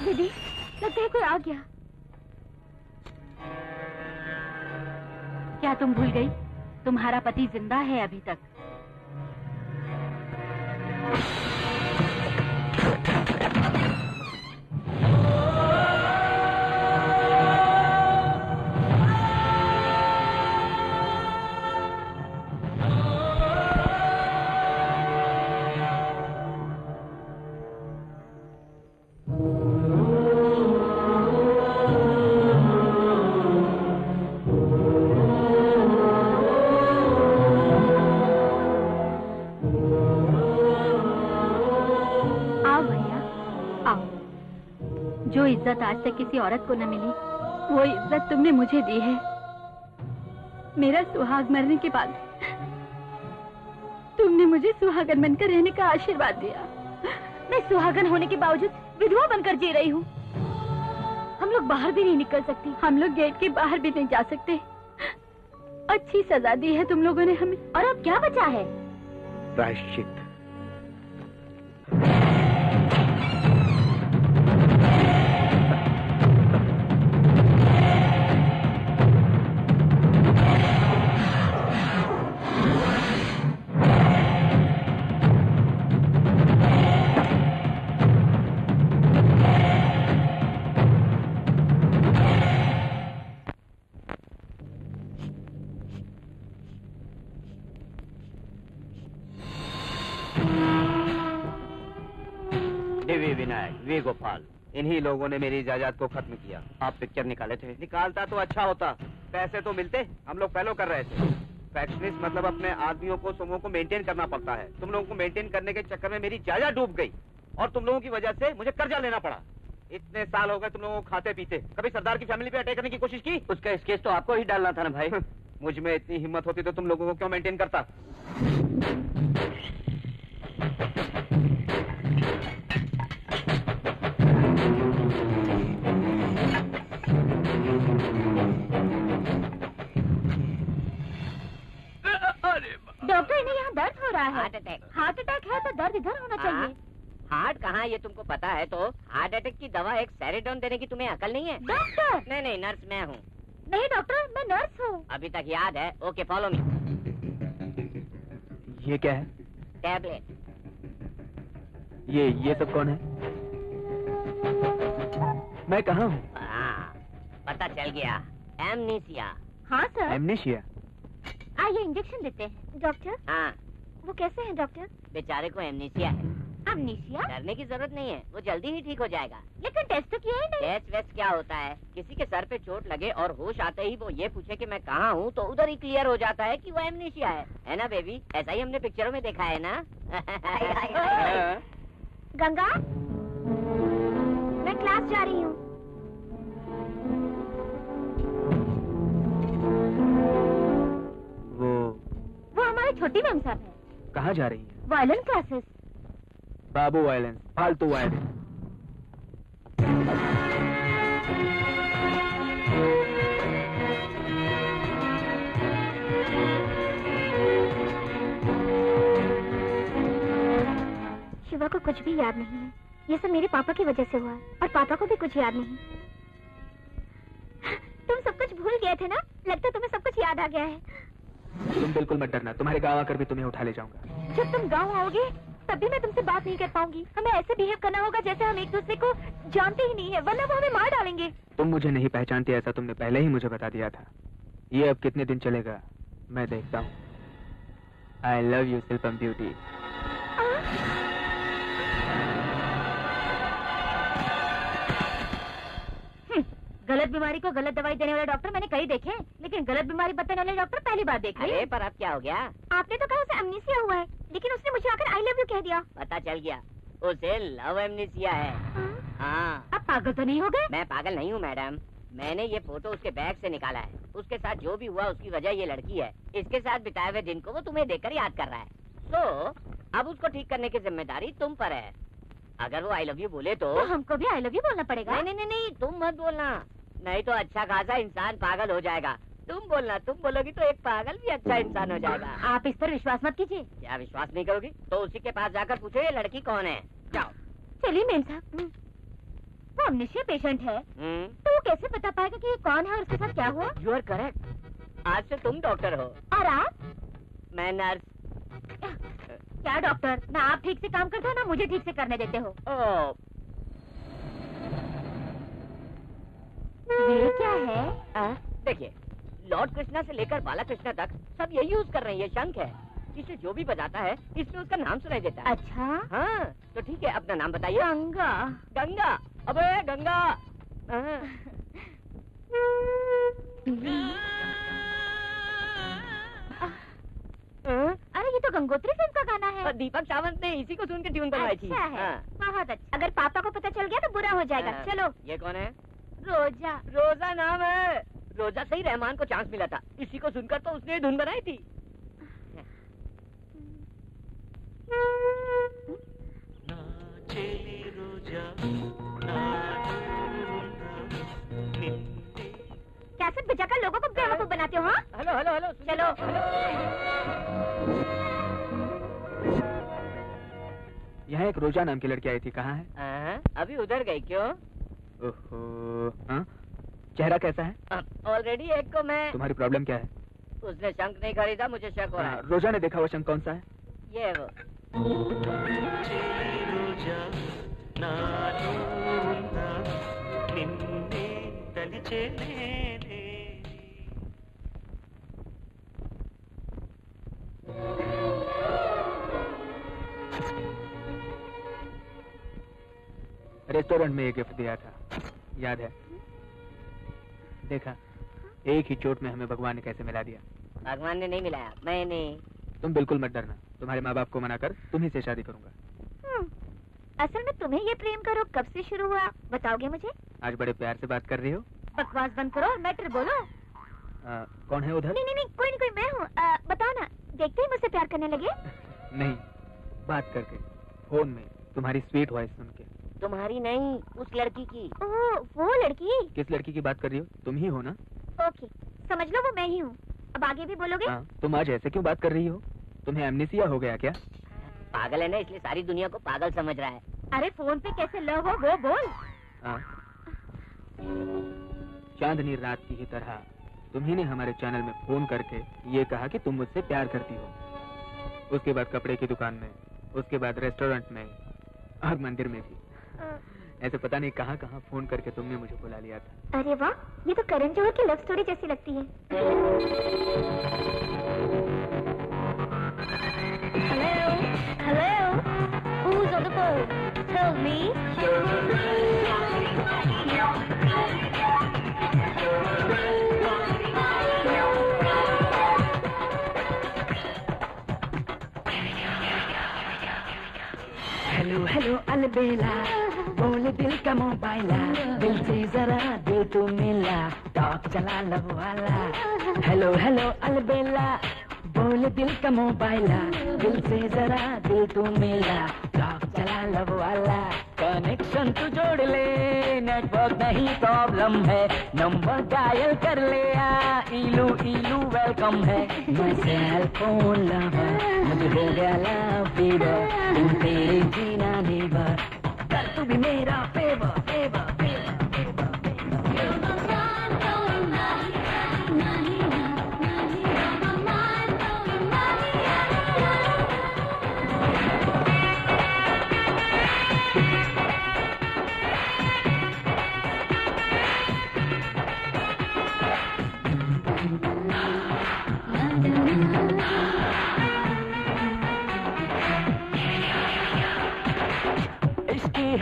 दीदी, लगता है कोई आ गया। क्या तुम भूल गई? तुम्हारा पति जिंदा है अभी तक। जो इज्जत आज तक किसी औरत को न मिली, वो इज्जत तुमने मुझे दी है। मेरा सुहाग मरने के बाद तुमने मुझे सुहागन बनकर रहने का आशीर्वाद दिया। मैं सुहागन होने के बावजूद विधवा बनकर जी रही हूँ। हम लोग बाहर भी नहीं निकल सकती, हम लोग गेट के बाहर भी नहीं जा सकते। अच्छी सजा दी है तुम लोगों ने हमें। और अब क्या बचा है? प्रायश्चित। V Vinayak, V Gopal. इन्हीं लोगों ने मेरी इजाजत को खत्म किया। आप पिक्चर निकाले थे? निकालता तो अच्छा होता, पैसे तो मिलते। हम लोग फॉलो कर रहे थे। फैक्शनिस्ट मतलब अपने आदमियों को, समूह को मेंटेन करना पड़ता है। तुम लोगों को मेंटेन करने के चक्कर में मेरी जायदाद डूब गई और तुम लोगों की वजह से मुझे कर्जा लेना पड़ा। इतने साल हो गए तुम लोगों को खाते पीते। कभी सरदार की फैमिली पे अटैक करने की कोशिश की? उसका केस तो आपको ही डालना था ना भाई। मुझ में इतनी हिम्मत होती तो तुम लोगों को क्यों मेंटेन करता? डॉक्टर, इन्हें यहाँ दर्द हो रहा है। Heart attack. हार्ट अटैक है तो दर्द इधर होना चाहिए। हार्ट कहाँ, ये तुमको पता है? तो हार्ट अटैक की दवा एक सेरेडोन देने की तुम्हें अकल नहीं है? डॉक्टर! नहीं नहीं, नर्स मैं हूँ। नहीं डॉक्टर, मैं नर्स हूँ। अभी तक याद है? Okay, follow me. ये क्या है? टैबलेट। ये सब कौन है? मैं कहाँ हूँ? पता चल गया, एमनीसिया। हाँ सर। एमनीशिया? आइए इंजेक्शन देते हैं। डॉक्टर? हाँ। वो कैसे हैं डॉक्टर? बेचारे को एमनीसिया है। एमनीसिया? डरने की जरूरत नहीं है, वो जल्दी ही ठीक हो जाएगा। लेकिन टेस्ट तो किया ही नहीं। टेस्ट वेस्ट क्या होता है? किसी के सर पे चोट लगे और होश आते ही वो ये पूछे कि मैं कहाँ हूँ, तो उधर ही क्लियर हो जाता है कि वो एमनीसिया है ना बेबी? ऐसा ही हमने पिक्चरों में देखा है ना? गंगा, मैं क्लास जा रही हूँ। वो हमारी छोटी मैम साहब है। कहाँ जा रही है? Violin classes. बाबू वायलेंस, फालतू वायलेंस। शिवा को कुछ भी याद नहीं है। ये सब मेरे पापा की वजह से हुआ है और पापा को भी कुछ याद नहीं। तुम सब कुछ भूल गए थे ना? लगता तुम्हें सब कुछ याद आ गया है। तुम बिल्कुल मत डरना, तुम्हारे गाँव आकर भी तुम्हें उठा ले जाऊंगा। जब तुम गाँव आओगे तब भी मैं तुमसे बात नहीं कर पाऊंगी। हमें ऐसे बिहेव करना होगा जैसे हम एक दूसरे को जानते ही नहीं है, वरना वो हमें मार डालेंगे। तुम मुझे नहीं पहचानती, ऐसा तुमने पहले ही मुझे बता दिया था। ये अब कितने दिन चलेगा मैं देखता हूँ। I love you Shilpam beauty. गलत बीमारी को गलत दवाई देने वाले डॉक्टर मैंने कई देखे, लेकिन गलत बीमारी बताने वाले डॉक्टर पहली बार देख रहे हैं। पर अब क्या हो गया? आपने तो कहा उसे एमनीसिया हुआ है, लेकिन उसने मुझे आकर आई लव यू कह दिया। पता चल गया, उसे लव एमनीसिया है। हाँ। अब पागल तो नहीं हो गए? मैं पागल नहीं हूँ मैडम, मैंने ये फोटो उसके बैग से निकाला है। उसके साथ जो भी हुआ उसकी वजह ये लड़की है। इसके साथ बिताए हुए दिन को वो तुम्हें देखकर याद कर रहा है। तो अब उसको ठीक करने की जिम्मेदारी तुम पर है। अगर वो आई लव यू बोले तो हमको भी आई लव यू बोलना पड़ेगा। नहीं नहीं नहीं, तुम मत बोलना, नहीं तो अच्छा खासा इंसान पागल हो जाएगा। तुम बोलना, तुम बोलोगी तो एक पागल भी अच्छा इंसान हो जाएगा। आप इस पर विश्वास मत कीजिए। क्या विश्वास नहीं करोगी? तो उसी के पास जाकर पूछो ये लड़की कौन है। जाओ। चलिए मेम साहब, वो एमनीसिया पेशेंट है तो वो कैसे बता पाएगा कि ये कौन है और उसके साथ क्या हुआ? यू आर करेक्ट, आज से तुम डॉक्टर हो। और आप? मैं नर्स। क्या डॉक्टर, ना आप ठीक से काम करते हो ना मुझे ठीक से करने देते हो। ये क्या है? देखिए, लॉर्ड कृष्णा से लेकर बाला कृष्णा तक सब यही यूज कर रहे हैं। ये शंख है, इसे जो भी बजाता है इसमें उसका नाम सुनाई देता है। अच्छा हाँ, तो ठीक है, अपना नाम बताइए। गंगा। गंगा? अबे गंगा। अरे ये तो गंगोत्री फिल्म का गाना है। दीपक सावंत ने इसी को सुन के ट्यून बनवाई थी। अच्छा है, बहुत अच्छा। अगर पापा को पता चल गया तो बुरा हो जाएगा। चलो। ये कौन है? रोजा। रोजा नाम है। रोजा से ही रहमान को चांस मिला था, इसी को सुनकर तो उसने धुन बनाई थी। कैसेट बजाकर लोगों को बेवकूफ बनाते हो? हाँ? हेलो हेलो हेलो, चलो। यहाँ एक रोजा नाम की लड़की आई थी, कहाँ है? अभी उधर गई। क्यों? ओहो, हाँ? चेहरा कैसा है? ऑलरेडी एक को मैं। तुम्हारी प्रॉब्लम क्या है? उसने शंख नहीं खरीदा, मुझे शक हो रहा है। रोजा ने देखा हुआ शंख कौन सा है? ये वो। रेस्टोरेंट में एक गिफ्ट दिया था, याद है? देखा, एक ही चोट में हमें भगवान ने कैसे मिला दिया। भगवान ने नहीं मिलाया, मैंने। तुम बिल्कुल मत डरना, तुम्हारे माँ बाप को मना कर तुम्ही से शादी करूंगा। असल में तुम्हें ये प्रेम करो कब से शुरू हुआ, बताओगे मुझे? आज बड़े प्यार से बात कर रही हो। बकवास बंद करो और मैटर बोलो। कौन है उधर? नहीं, कोई मैं हूँ। बताओ ना, देखते ही मुझसे प्यार करने लगे? नहीं, बात करके, फोन में तुम्हारी स्वीट वॉइस सुन के। तुम्हारी नहीं, उस लड़की की। ओह, वो लड़की? किस लड़की की बात कर रही हो? तुम ही हो ना? ओके, समझ लो वो मैं ही हूँ। अब आगे भी बोलोगे? हाँ, तुम आज ऐसे क्यों बात कर रही हो? तुम्हें एमनेसिया हो गया क्या? पागल है ना, इसलिए सारी दुनिया को पागल समझ रहा है। अरे फोन पे कैसे लव हो वो बोल। चांदनी रात की ही तरह तुम्ही ने हमारे चैनल में फोन करके ये कहा कि तुम मुझसे प्यार करती हो। उसके बाद कपड़े की दुकान में, उसके बाद रेस्टोरेंट में और मंदिर में भी। ऐसे पता नहीं कहाँ कहाँ फोन करके तुमने मुझे बुला लिया था। अरे वाह, ये तो करण जौहर की लव स्टोरी जैसी लगती है। Hello, who's on the phone? Tell me. Hello अलबेला, बोल दिल का मोबाइला, दिल से जरा दिल तू मिला, टॉक चला लब वाला। हेलो अलबेला, बोल दिल का मोबाइला, दिल से जरा दिल तू मिला, टॉक चला लब वाला। कनेक्शन तू जोड़ ले, नेटवर्क नहीं प्रॉब्लम है, नंबर डायल कर ले, इलू वेलकम है। मैं सेल फोन लवर, मुझे हो गया लव फीवर, तुम तेरे जीना नेवर, कर तू भी मेरा फेवर।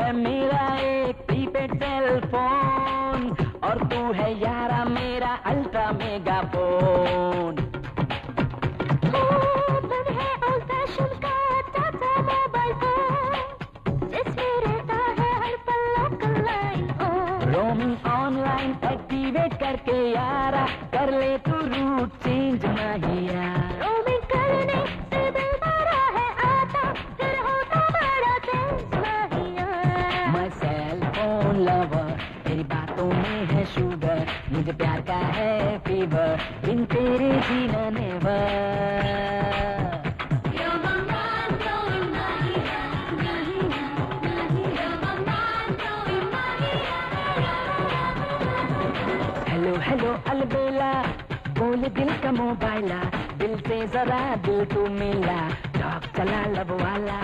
है मेरा एक प्रीपेड सेल फोन, और तू है यारा मेरा अल्ट्रा मेगा फोन। है ओल्ड फैशन का टाटा मोबाइल फोन, जिसमें रहता है हर पल local line. Roaming online activate करके यारा, कर ले तू रूट चेंज माहिया। रोमिंग करने से दिल भरा है आता, फिर होता बड़ा तेज माहिया। मैं सेल फोन लवर, तेरी बातों में है शुगर, मुझे प्यार का है फीवर, बिन तेरे जीना नेवर। हेलो अलबेला, बोल दिल का मोबाइला, दिल से जरा दिल तू मिला, टॉक चला लब वाला।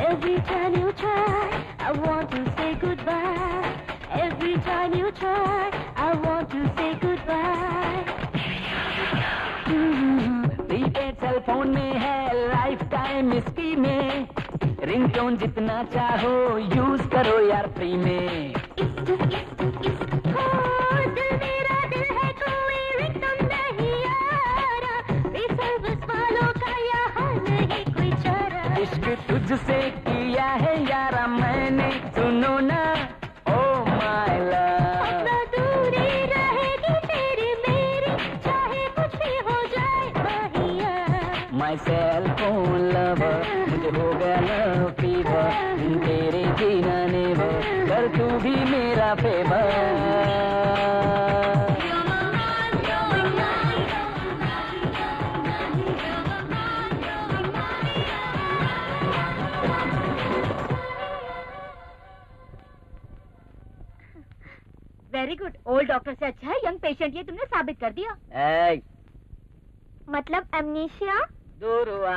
Every time you try, I want to say goodbye. Every time you try, I want to say goodbye. Prepaid cell phone में है लाइफ टाइम इसकी में, रिंगटोन जितना चाहो यूज करो यार फ्री में। दिल मेरा दिल है, कोई रिंगटोन नहीं यारा, सर्विस वालों का यहाँ नहीं कोई चारा। इश्क तुझसे किया है यारा मैंने, सुनो ना ओ माय लव। अपना दूरी रहेगी तेरी मेरी, चाहे कुछ भी हो जाए माहिया। माय सेल फोन लवर, मुझे हो गया लव फीवर, तेरे जीना नेवर, कर तू भी मेरा favour. Very good, old doctor से अच्छा है यंग पेशेंट, ये तुमने साबित कर दिया। मतलब एमनीशिया दूर हुआ।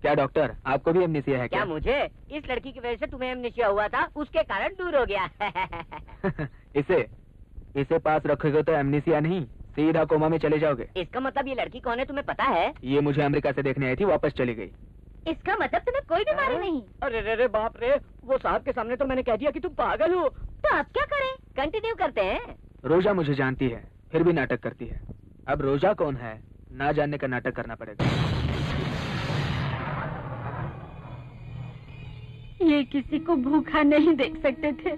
क्या डॉक्टर, आपको भी एमनेसिया है क्या? मुझे? इस लड़की की वजह से तुम्हें एमनेसिया हुआ था, उसके कारण दूर हो गया। इसे पास रखोगे तो एमनेसिया नहीं, सीधा कोमा में चले जाओगे। इसका मतलब ये लड़की कौन है तुम्हें पता है? ये मुझे अमेरिका से देखने आई थी, वापस चली गई। इसका मतलब तुम्हें कोई बीमारी नहीं? अरे रे रे बाप रे, वो साहब के सामने तो मैंने कह दिया कि तुम पागल हो। तो अब क्या करें? कंटिन्यू करते हैं। रोजा मुझे जानती है, फिर भी नाटक करती है। अब रोजा कौन है ना जानने का नाटक करना पड़ेगा। ये किसी को भूखा नहीं देख सकते थे,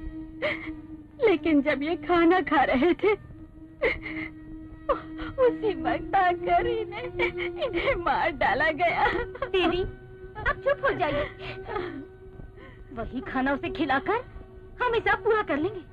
लेकिन जब ये खाना खा रहे थे उसी वक्त आकर इन्हें मार डाला गया। दीदी अब चुप हो जाइए, वही खाना उसे खिलाकर हम हिसाब पूरा कर लेंगे।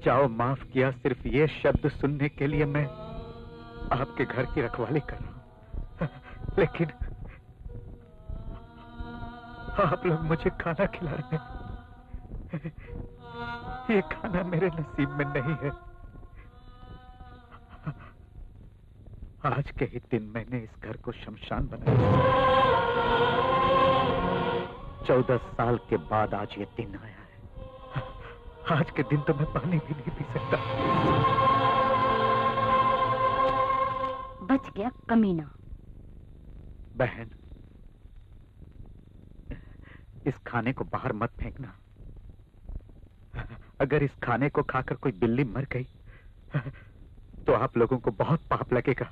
जाओ, माफ किया। सिर्फ ये शब्द सुनने के लिए मैं आपके घर की रखवाली कर रहा हूं, लेकिन आप लोग मुझे खाना खिला रहे हैं। ये खाना मेरे नसीब में नहीं है। आज के ही दिन मैंने इस घर को शमशान बनाया। 14 साल के बाद आज ये दिन आया है। आज के दिन तो मैं पानी भी नहीं पी सकता। बच गया कमीना। बहन, इस खाने को बाहर मत फेंकना। अगर इस खाने को खाकर कोई बिल्ली मर गई तो आप लोगों को बहुत पाप लगेगा।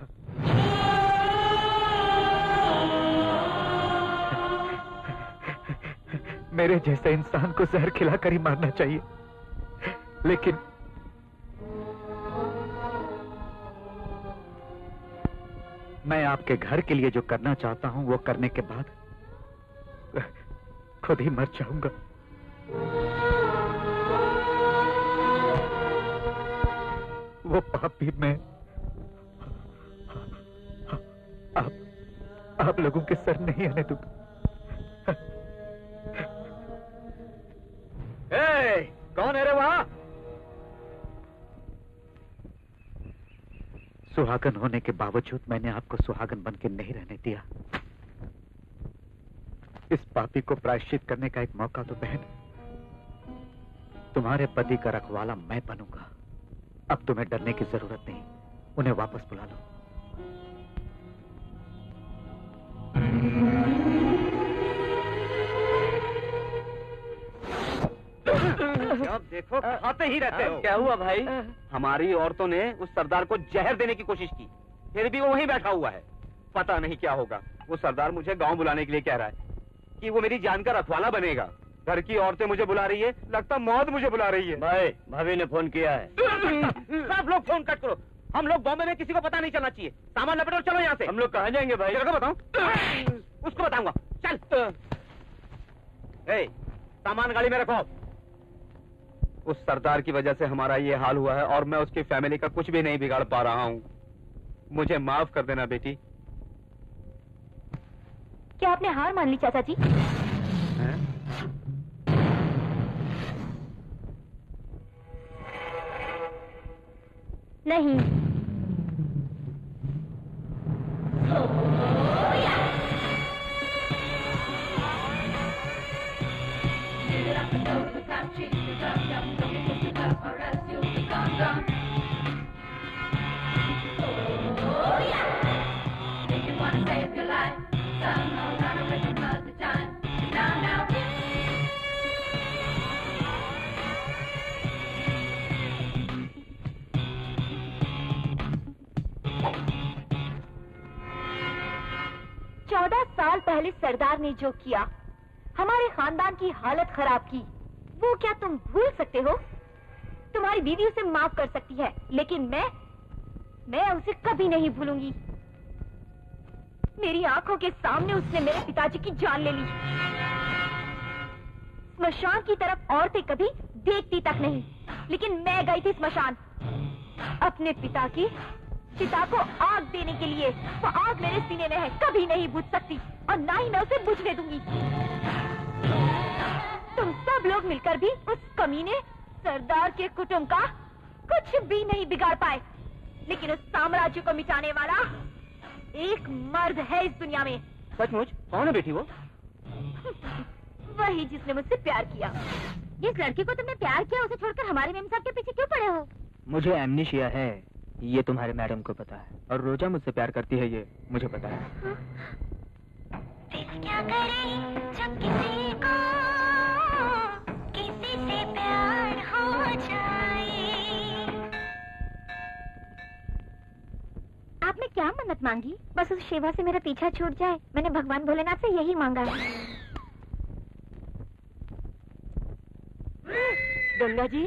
मेरे जैसे इंसान को जहर खिलाकर ही मारना चाहिए, लेकिन मैं आपके घर के लिए जो करना चाहता हूं वो करने के बाद खुद ही मर जाऊंगा। वो पाप भी मैं आप लोगों के सर नहीं आने दूंगा। कौन है रे वहां? सुहागन होने के बावजूद मैंने आपको सुहागन बनके नहीं रहने दिया। इस पापी को प्रायश्चित करने का एक मौका तो बहन, तुम्हारे पति का रखवाला मैं बनूंगा। अब तुम्हें डरने की जरूरत नहीं, उन्हें वापस बुला लो। अब देखो खाते ही रहते हो। क्या हुआ भाई? हमारी औरतों ने उस सरदार को जहर देने की कोशिश की, फिर भी वो वहीं बैठा हुआ है। पता नहीं क्या होगा। वो सरदार मुझे गांव बुलाने के लिए कह रहा है कि वो मेरी जान का रखवाला बनेगा। घर की औरतें मुझे बुला रही है, लगता मौत मुझे बुला रही है। भाई, भाभी ने फोन किया है। सब लोग फोन कट करो। हम लोग बॉम्बे में किसी को पता नहीं चलना चाहिए। सामान लपेटो, चलो यहाँ से। हम लोग कहाँ जाएंगे भाई? बताऊं? उसको बताऊंगा। चल। सामान गाड़ी में रखो। उस सरदार की वजह से हमारा ये हाल हुआ है और मैं उसकी फैमिली का कुछ भी नहीं बिगाड़ पा रहा हूँ। मुझे माफ कर देना बेटी। क्या आपने हार मान ली चाचा जी? नहीं। साल पहले सरदार ने जो किया, हमारे खानदान की हालत खराब की, वो क्या तुम भूल सकते हो? तुम्हारी बीवी उसे माफ कर सकती है, लेकिन मैं उसे कभी नहीं भूलूंगी। मेरी आंखों के सामने उसने मेरे पिताजी की जान ले ली। स्मशान की तरफ औरतें कभी देखती तक नहीं, लेकिन मैं गई थी स्मशान अपने पिता की चिता को आग देने के लिए। वो आग मेरे सीने में है, कभी नहीं बुझ सकती और ना ही मैं उसे बुझने दूंगी। तुम सब लोग मिलकर भी उस कमीने सरदार के कुटुंब का कुछ भी नहीं बिगाड़ पाए, लेकिन उस साम्राज्य को मिटाने वाला एक मर्द है इस दुनिया में। सचमुच? कौन है बेटी वो? वही जिसने मुझसे प्यार किया। जिस लड़की को तुमने प्यार किया उसे छोड़कर हमारे मेम साहब के पीछे क्यों पड़े हो? मुझे एमनीशिया है, ये तुम्हारे मैडम को पता है, और रोजा मुझसे प्यार करती है, ये मुझे पता है। दिल क्या करे जब किसी को किसी से प्यार हो जाए। आपने क्या मन्नत मांगी? बस उस शिवा से मेरा पीछा छूट जाए। मैंने भगवान भोलेनाथ से यही मांगा है। गंगा जी,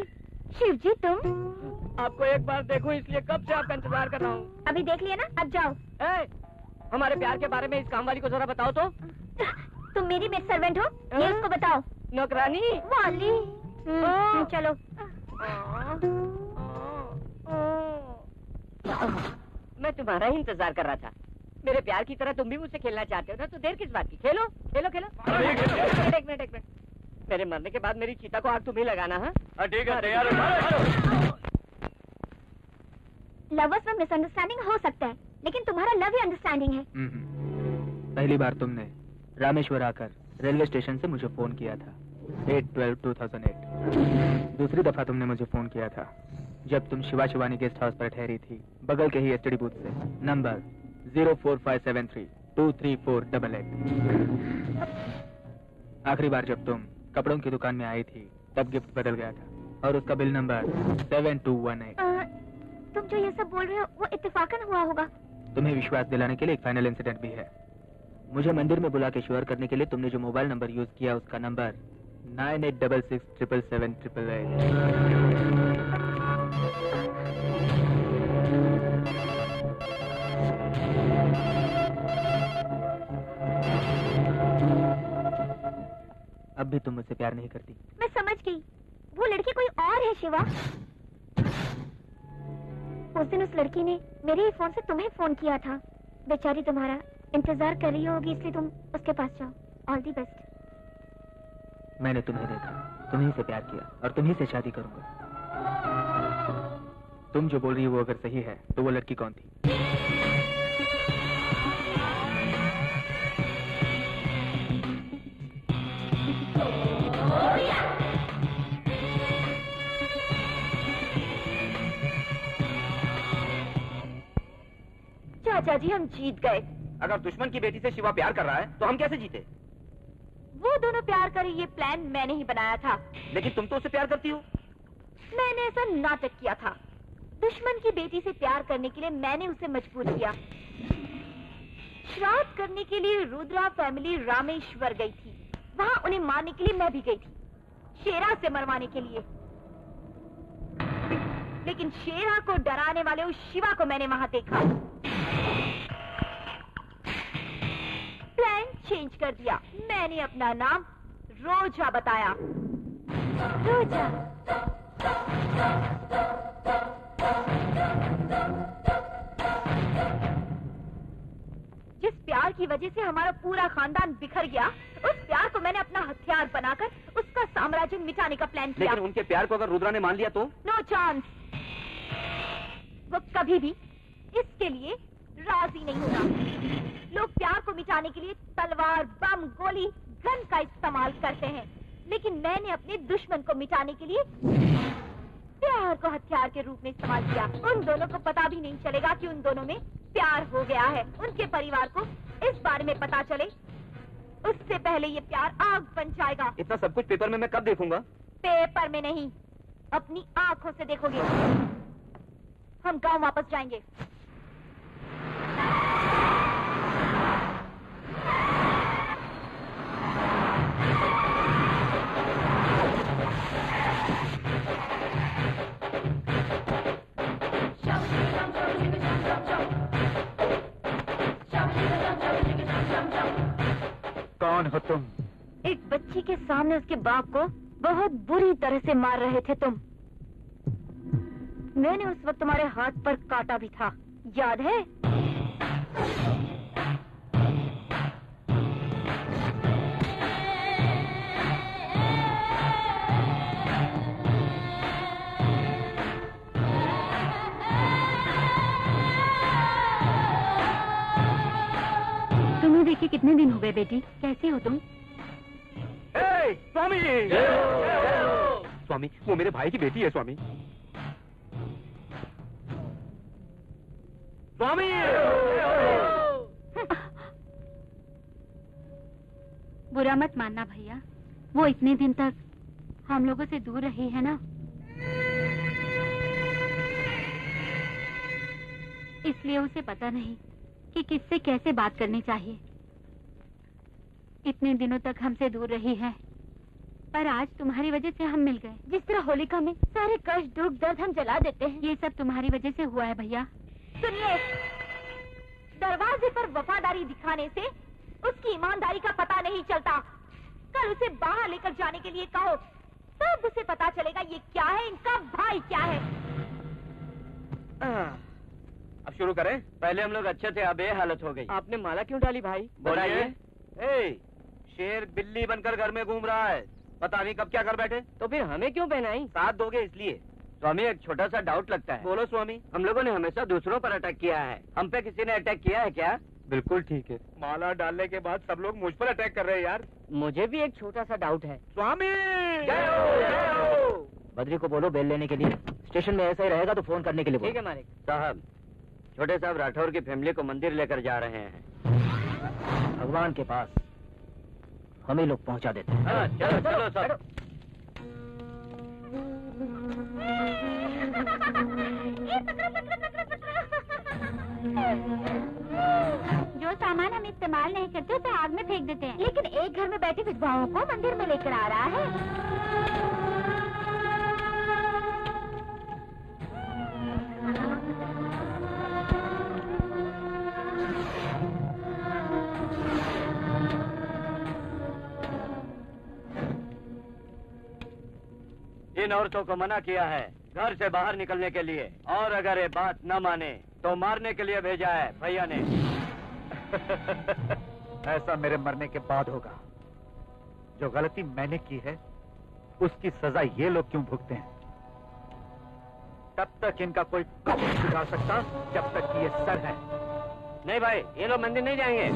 शिव जी तुम? आपको एक बार देखूं इसलिए कब से आपका इंतजार कर रहा हूँ। अभी देख लिया ना, अब जाओ। हमारे प्यार के बारे में इस काम वाली को जरा बताओ तो। तुम मेरी मेड सर्वेंट हो, ये उसको बताओ। नौकरानी वाली। चलो। मैं तुम्हारा ही इंतजार कर रहा था। मेरे प्यार की तरह तुम भी मुझसे खेलना चाहते हो ना, तो देर किस बात की? खेलो खेलो खेलो। एक मिनट। मेरे मरने के बाद मेरी चीता को आग तुम्हें लगाना है। ठीक है, तैयार। लवर्स में मिसअंडरस्टैंडिंग हो सकता है, लेकिन तुम्हारा लव ही अंडरस्टैंडिंग है। पहली बार तुमने रामेश्वर आकर रेलवे स्टेशन से मुझे फोन किया था 8/12/2008। दूसरी दफा तुमने मुझे फोन किया था जब तुम शिवा शिवानी गेस्ट हाउस पर ठहरी थी, बगल के ही एसटीडी बूथ से, नंबर 04573234888। आखिरी बार जब तुम कपड़ों की दुकान में आई थी तब गिफ्ट बदल गया था, और उसका बिल नंबर 7218। तुम जो ये सब बोल रहे हो वो इत्तेफाकन हुआ होगा। तुम्हें विश्वास दिलाने के लिए एक फाइनल इंसिडेंट भी है। मुझे मंदिर में बुला के श्योर करने के लिए तुमने जो मोबाइल नंबर यूज किया उसका नंबर 9866777888। अब भी तुम मुझसे प्यार नहीं करती। मैं समझ गई, वो लड़की कोई और है शिवा। उस दिन उस लड़की ने मेरे ही फोन से तुम्हें फोन किया था। बेचारी तुम्हारा इंतजार कर रही होगी, इसलिए तुम उसके पास जाओ। All the best. मैंने तुम्हें देखा, तुम्हीं से प्यार किया और तुम्हीं से शादी करूंगा। तुम जो बोल रही हो वो अगर सही है तो वो लड़की कौन थी? चाचा जी हम जीत गए। अगर दुश्मन की बेटी से शिवा प्यार कर रहा है तो हम कैसे जीते? वो दोनों प्यार करे ये प्लान मैंने ही बनाया था। लेकिन तुम तो उससे प्यार करती हो। मैंने ऐसा नाटक किया था। दुश्मन की बेटी से प्यार करने के लिए मैंने उसे मजबूर किया। श्राद्ध करने के लिए रुद्रा फैमिली रामेश्वर गई थी। वहाँ उन्हें मारने के लिए मैं भी गई थी, शेरा से मरवाने के लिए। लेकिन शेरा को डराने वाले उस शिवा को मैंने वहाँ देखा। प्लान चेंज कर दिया। मैंने अपना नाम रोजा बताया। रोजा। जिस प्यार की वजह से हमारा पूरा खानदान बिखर गया, उस प्यार को मैंने अपना हथियार बनाकर उसका साम्राज्य मिटाने का प्लान किया। लेकिन उनके प्यार को अगर रुद्रा ने मान लिया तो? No chance. वो कभी भी इसके लिए राजी नहीं होगा। लोग प्यार को मिटाने के लिए तलवार, बम, गोली, गन का इस्तेमाल करते हैं, लेकिन मैंने अपने दुश्मन को मिटाने के लिए प्यार को हथियार के रूप में इस्तेमाल किया। उन दोनों को पता भी नहीं चलेगा कि उन दोनों में प्यार हो गया है। उनके परिवार को इस बारे में पता चले उससे पहले ये प्यार आग बन जाएगा। इतना सब कुछ पेपर में मैं कब देखूंगा? पेपर में नहीं, अपनी आंखों से देखोगे। हम गांव वापस जाएंगे। कौन हो तुम? एक बच्ची के सामने उसके बाप को बहुत बुरी तरह से मार रहे थे तुम। मैंने उस वक्त तुम्हारे हाथ पर काटा भी था, याद है? तुम्हें देखे कितने दिन हो गए बेटी, कैसी हो तुम? स्वामी! स्वामी, वो मेरे भाई की बेटी है स्वामी। स्वामी! बुरा मत मानना भैया, वो इतने दिन तक हम लोगों से दूर रही है ना, इसलिए उसे पता नहीं कि किससे कैसे बात करनी चाहिए। इतने दिनों तक हमसे दूर रही है, पर आज तुम्हारी वजह से हम मिल गए। जिस तरह होलिका में सारे कष्ट दुख दर्द हम जला देते हैं, ये सब तुम्हारी वजह से हुआ है भैया। सुनिए, दरवाजे पर वफादारी दिखाने से उसकी ईमानदारी का पता नहीं चलता। कल उसे बाहर लेकर जाने के लिए कहो, तब उसे पता चलेगा ये क्या है, इनका भाई क्या है। अब शुरू करें? पहले हम लोग अच्छे थे, अब ये हालत हो गई। आपने माला क्यों डाली भाई? बोलिए। शेर बिल्ली बनकर घर में घूम रहा है, पता नहीं कब क्या कर बैठे। तो फिर हमें क्यों पहनाई? साथ दोगे इसलिए। स्वामी, एक छोटा सा डाउट लगता है। बोलो स्वामी। हम लोगों ने हमेशा दूसरों पर अटैक किया है, हम पे किसी ने अटैक किया है क्या? बिल्कुल ठीक है। माला डालने के बाद सब लोग मुझ पर अटैक कर रहे हैं यार। मुझे भी एक छोटा सा डाउट है। स्वामी! जय हो! बद्री को बोलो बेल लेने के लिए। स्टेशन में ऐसा ही रहेगा तो फोन करने के लिए बोलो। ठीक है मालिक साहब। छोटे साहब राठौर की फैमिली को मंदिर लेकर जा रहे हैं। भगवान के पास हम ही लोग पहुंचा देते हैं। हाँ, चलो चलो सब। जो सामान हम इस्तेमाल नहीं करते उसे आग में फेंक देते हैं, लेकिन एक घर में बैठे विधवाओं को मंदिर में लेकर आ रहा है। इन औरतों को मना किया है घर से बाहर निकलने के लिए, और अगर ये बात न माने तो मारने के लिए भेजा है भैया ने। ऐसा मेरे मरने के बाद होगा। जो गलती मैंने की है उसकी सजा ये लोग क्यों भुगते हैं? तब तक इनका कोई कब नहीं सुधार सकता जब तक कि ये सर है। नहीं भाई, ये लोग मंदिर नहीं जाएंगे।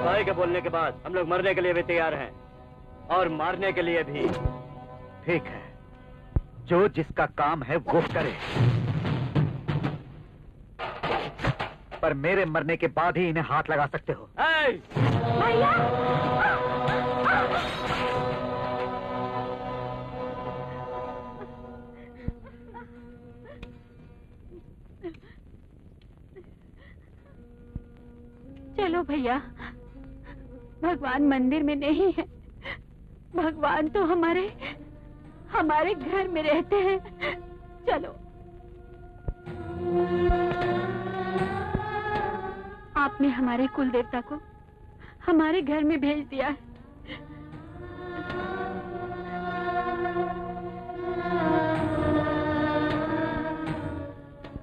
भाई के बोलने के बाद हम लोग मरने के लिए भी तैयार हैं और मारने के लिए भी। ठीक है, जो जिसका काम है वो करे, पर मेरे मरने के बाद ही इन्हें हाथ लगा सकते हो। भैया! चलो भैया, भगवान मंदिर में नहीं है, भगवान तो हमारे घर में रहते हैं। चलो। आपने हमारे कुल देवता को हमारे घर में भेज दिया है।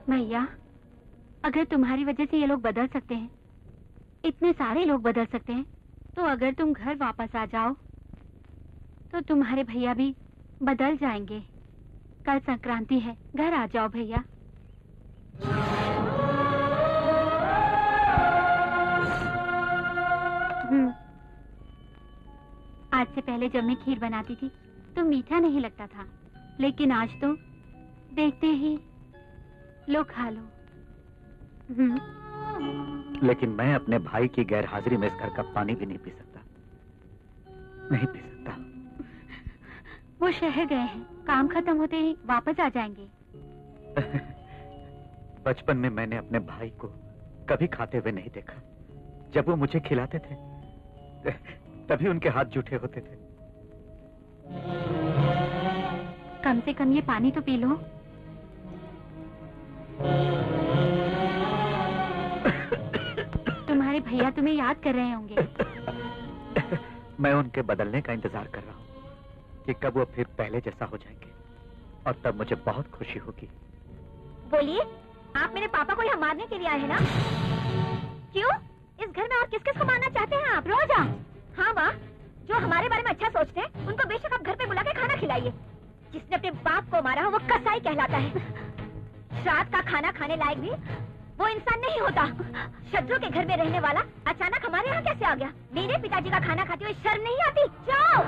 भैया, अगर तुम्हारी वजह से ये लोग बदल सकते हैं, इतने सारे लोग बदल सकते हैं, तो अगर तुम घर वापस आ जाओ तो तुम्हारे भैया भी बदल जाएंगे। कल संक्रांति है, घर आ जाओ भैया। आज से पहले जब मैं खीर बनाती थी तो मीठा नहीं लगता था, लेकिन आज तो देखते ही लो खा लो। लेकिन मैं अपने भाई की गैर हाजिरी में इस घर का पानी भी नहीं पी सकता, नहीं पी सकता। वो शहर गए हैं, काम खत्म होते ही वापस आ जाएंगे। बचपन में मैंने अपने भाई को कभी खाते हुए नहीं देखा। जब वो मुझे खिलाते थे तभी उनके हाथ जूठे होते थे। कम से कम ये पानी तो पी लो। तुम्हारे भैया तुम्हें याद कर रहे होंगे। मैं उनके बदलने का इंतजार कर रहा हूँ कि कब वो फिर पहले जैसा हो जाएंगे, और तब मुझे बहुत खुशी होगी। बोलिए, आप मेरे पापा को यहाँ मारने के लिए आए हैं ना? क्यों? इस घर में और किस किस को मारना चाहते हैं आप? रोजा। हाँ माँ, जो हमारे बारे में अच्छा सोचते हैं उनको बेशक आप घर पे बुला के खाना खिलाइए। जिसने अपने बाप को मारा हो वो कसाई कहलाता है। श्राद्ध का खाना खाने लायक भी वो इंसान नहीं होता। शत्रु के घर में रहने वाला अचानक हमारे यहाँ कैसे आ गया? मेरे पिताजी का खाना खाते हुए शर्म नहीं आती? जाओ।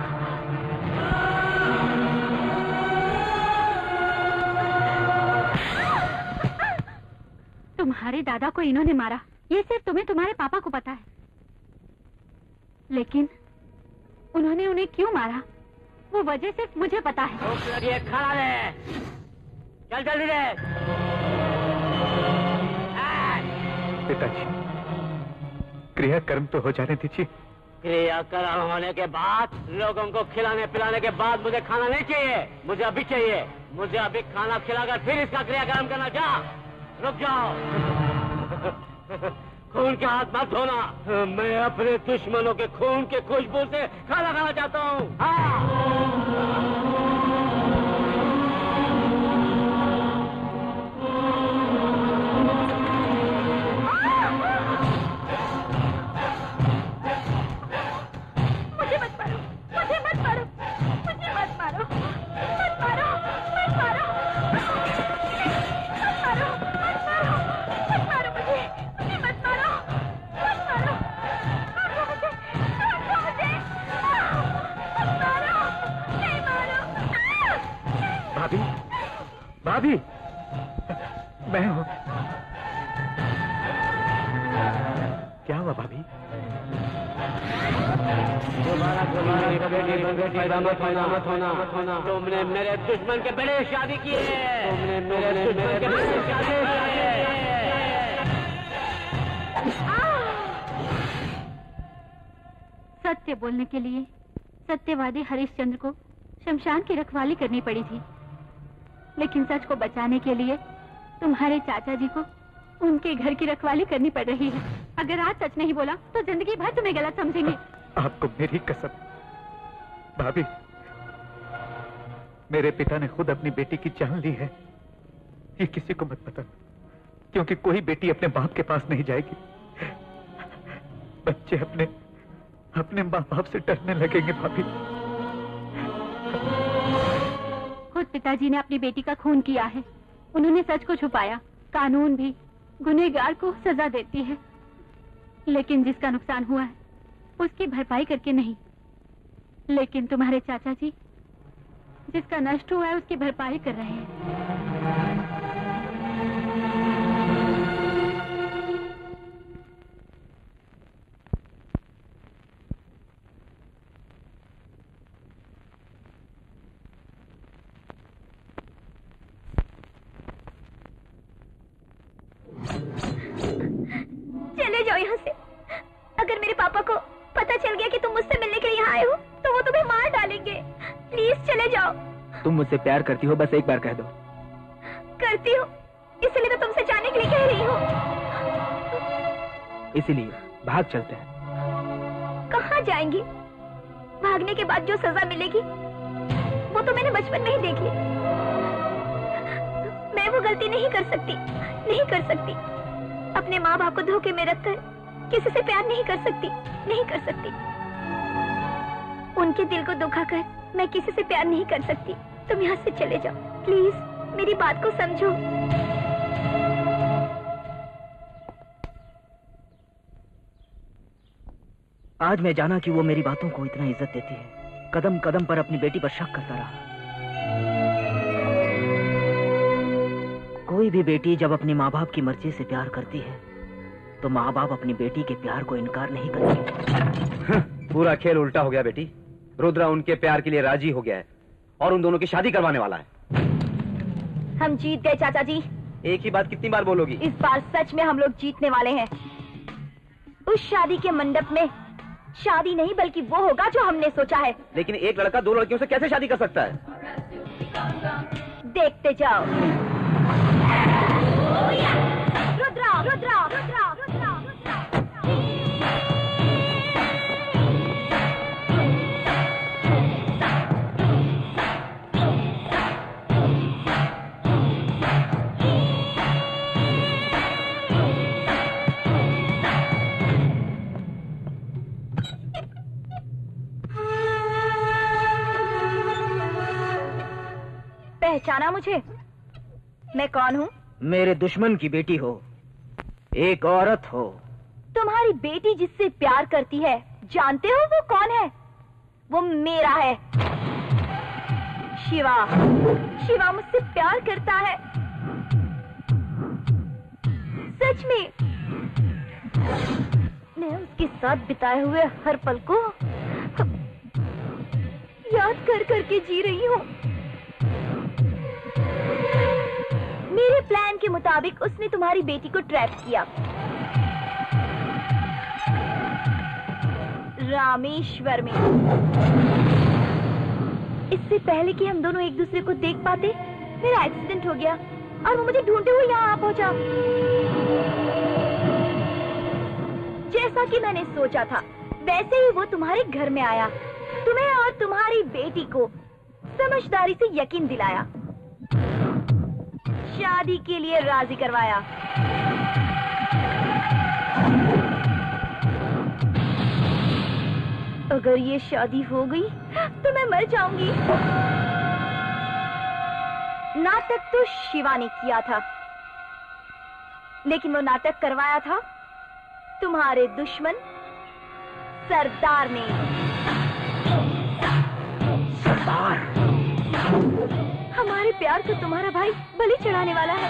तुम्हारे दादा को इन्होंने मारा, ये सिर्फ तुम्हें तुम्हारे पापा को पता है। लेकिन उन्होंने उन्हें क्यों मारा वो वजह सिर्फ मुझे पता है। खड़ा रहे, चल जल्दी रे। पिताजी, क्रियाकर्म तो हो जाने दीजिए। क्रियाकर्म होने के बाद, लोगों को खिलाने पिलाने के बाद मुझे खाना नहीं चाहिए, मुझे अभी चाहिए। मुझे अभी खाना खिलाकर फिर इसका क्रियाकर्म करना। जा, रुक जाओ। खून के हाथ मत धोना। मैं अपने दुश्मनों के खून के खुशबू से खाना खाना चाहता हूँ। हाँ। भाभी, मैं हूँ। क्या हुआ भाभी? तुमने मेरे दुश्मन के बड़े शादी की है। तुमने मेरे दुश्मन के बड़े शादी की है। सत्य बोलने के लिए सत्यवादी हरिश्चंद्र को शमशान की रखवाली करनी पड़ी थी, लेकिन सच को बचाने के लिए तुम्हारे चाचा जी को उनके घर की रखवाली करनी पड़ रही है। अगर आज सच नहीं बोला तो जिंदगी भर तुम्हें गलत समझेंगे। आपको मेरी कसम भाभी, मेरे पिता ने खुद अपनी बेटी की जान ली है। ये किसी को मत बताना, क्योंकि कोई बेटी अपने बाप के पास नहीं जाएगी। बच्चे अपने माँ बाप से डरने लगेंगे भाभी। खुद पिताजी ने अपनी बेटी का खून किया है, उन्होंने सच को छुपाया। कानून भी गुनहगार को सजा देती है, लेकिन जिसका नुकसान हुआ है उसकी भरपाई करके नहीं। लेकिन तुम्हारे चाचा जी जिसका नष्ट हुआ है उसकी भरपाई कर रहे हैं। चले जाओ यहाँ से। अगर मेरे पापा को पता चल गया कि तुम मुझसे मिलने के लिए यहाँ आए हो तो वो तुम्हें मार डालेंगे। प्लीज चले जाओ। तुम मुझसे प्यार करती हो, बस एक बार कह दो। करती हूँ, इसलिए तो तुमसे जाने के लिए कह रही हूँ। इसीलिए भाग चलते हैं। कहाँ जाएंगी? भागने के बाद जो सजा मिलेगी वो तो मैंने बचपन में ही देख ली। मैं वो गलती नहीं कर सकती। अपने माँ बाप को धोखे में रखकर किसी से प्यार नहीं कर सकती। उनके दिल को दुखाकर मैं किसी से प्यार नहीं कर सकती। तुम यहाँ से चले जाओ प्लीज, मेरी बात को समझो। आज मैं जाना कि वो मेरी बातों को इतना इज्जत देती है। कदम कदम पर अपनी बेटी पर शक करता रहा। कोई भी बेटी जब अपनी माँ बाप की मर्जी से प्यार करती है तो माँ बाप अपनी बेटी के प्यार को इनकार नहीं करते। पूरा खेल उल्टा हो गया बेटी। रुद्रा उनके प्यार के लिए राजी हो गया है और उन दोनों की शादी करवाने वाला है। हम जीत गए चाचा जी। एक ही बात कितनी बार बोलोगी? इस बार सच में हम लोग जीतने वाले हैं। उस शादी के मंडप में शादी नहीं बल्कि वो होगा जो हमने सोचा है। लेकिन एक लड़का दो लड़कियों से कैसे शादी कर सकता है? देखते जाओ। रुद्रा, रुद्रा, रुद्रा, रुद्रा, रुद्रा। पहचाना मुझे? मैं कौन हूँ? मेरे दुश्मन की बेटी हो, एक औरत हो। तुम्हारी बेटी जिससे प्यार करती है, जानते हो वो कौन है? वो मेरा है, शिवा। शिवा मुझसे प्यार करता है, सच में। मैं उसके साथ बिताए हुए हर पल को याद कर करके जी रही हूँ। मेरे प्लान के मुताबिक उसने तुम्हारी बेटी को ट्रैप किया। रामेश्वर में। इससे पहले कि हम दोनों एक दूसरे को देख पाते, मेरा एक्सीडेंट हो गया और वो मुझे ढूंढते हुए यहाँ आ पहुंचा। जैसा कि मैंने सोचा था, वैसे ही वो तुम्हारे घर में आया, तुम्हें और तुम्हारी बेटी को समझदारी से यकीन दिलाया, शादी के लिए राजी करवाया। अगर ये शादी हो गई तो मैं मर जाऊंगी। नाटक तो शिवा ने किया था, लेकिन वो नाटक करवाया था तुम्हारे दुश्मन सरदार ने। सरदार? हमारे प्यार को तुम्हारा भाई बलि चढ़ाने वाला है।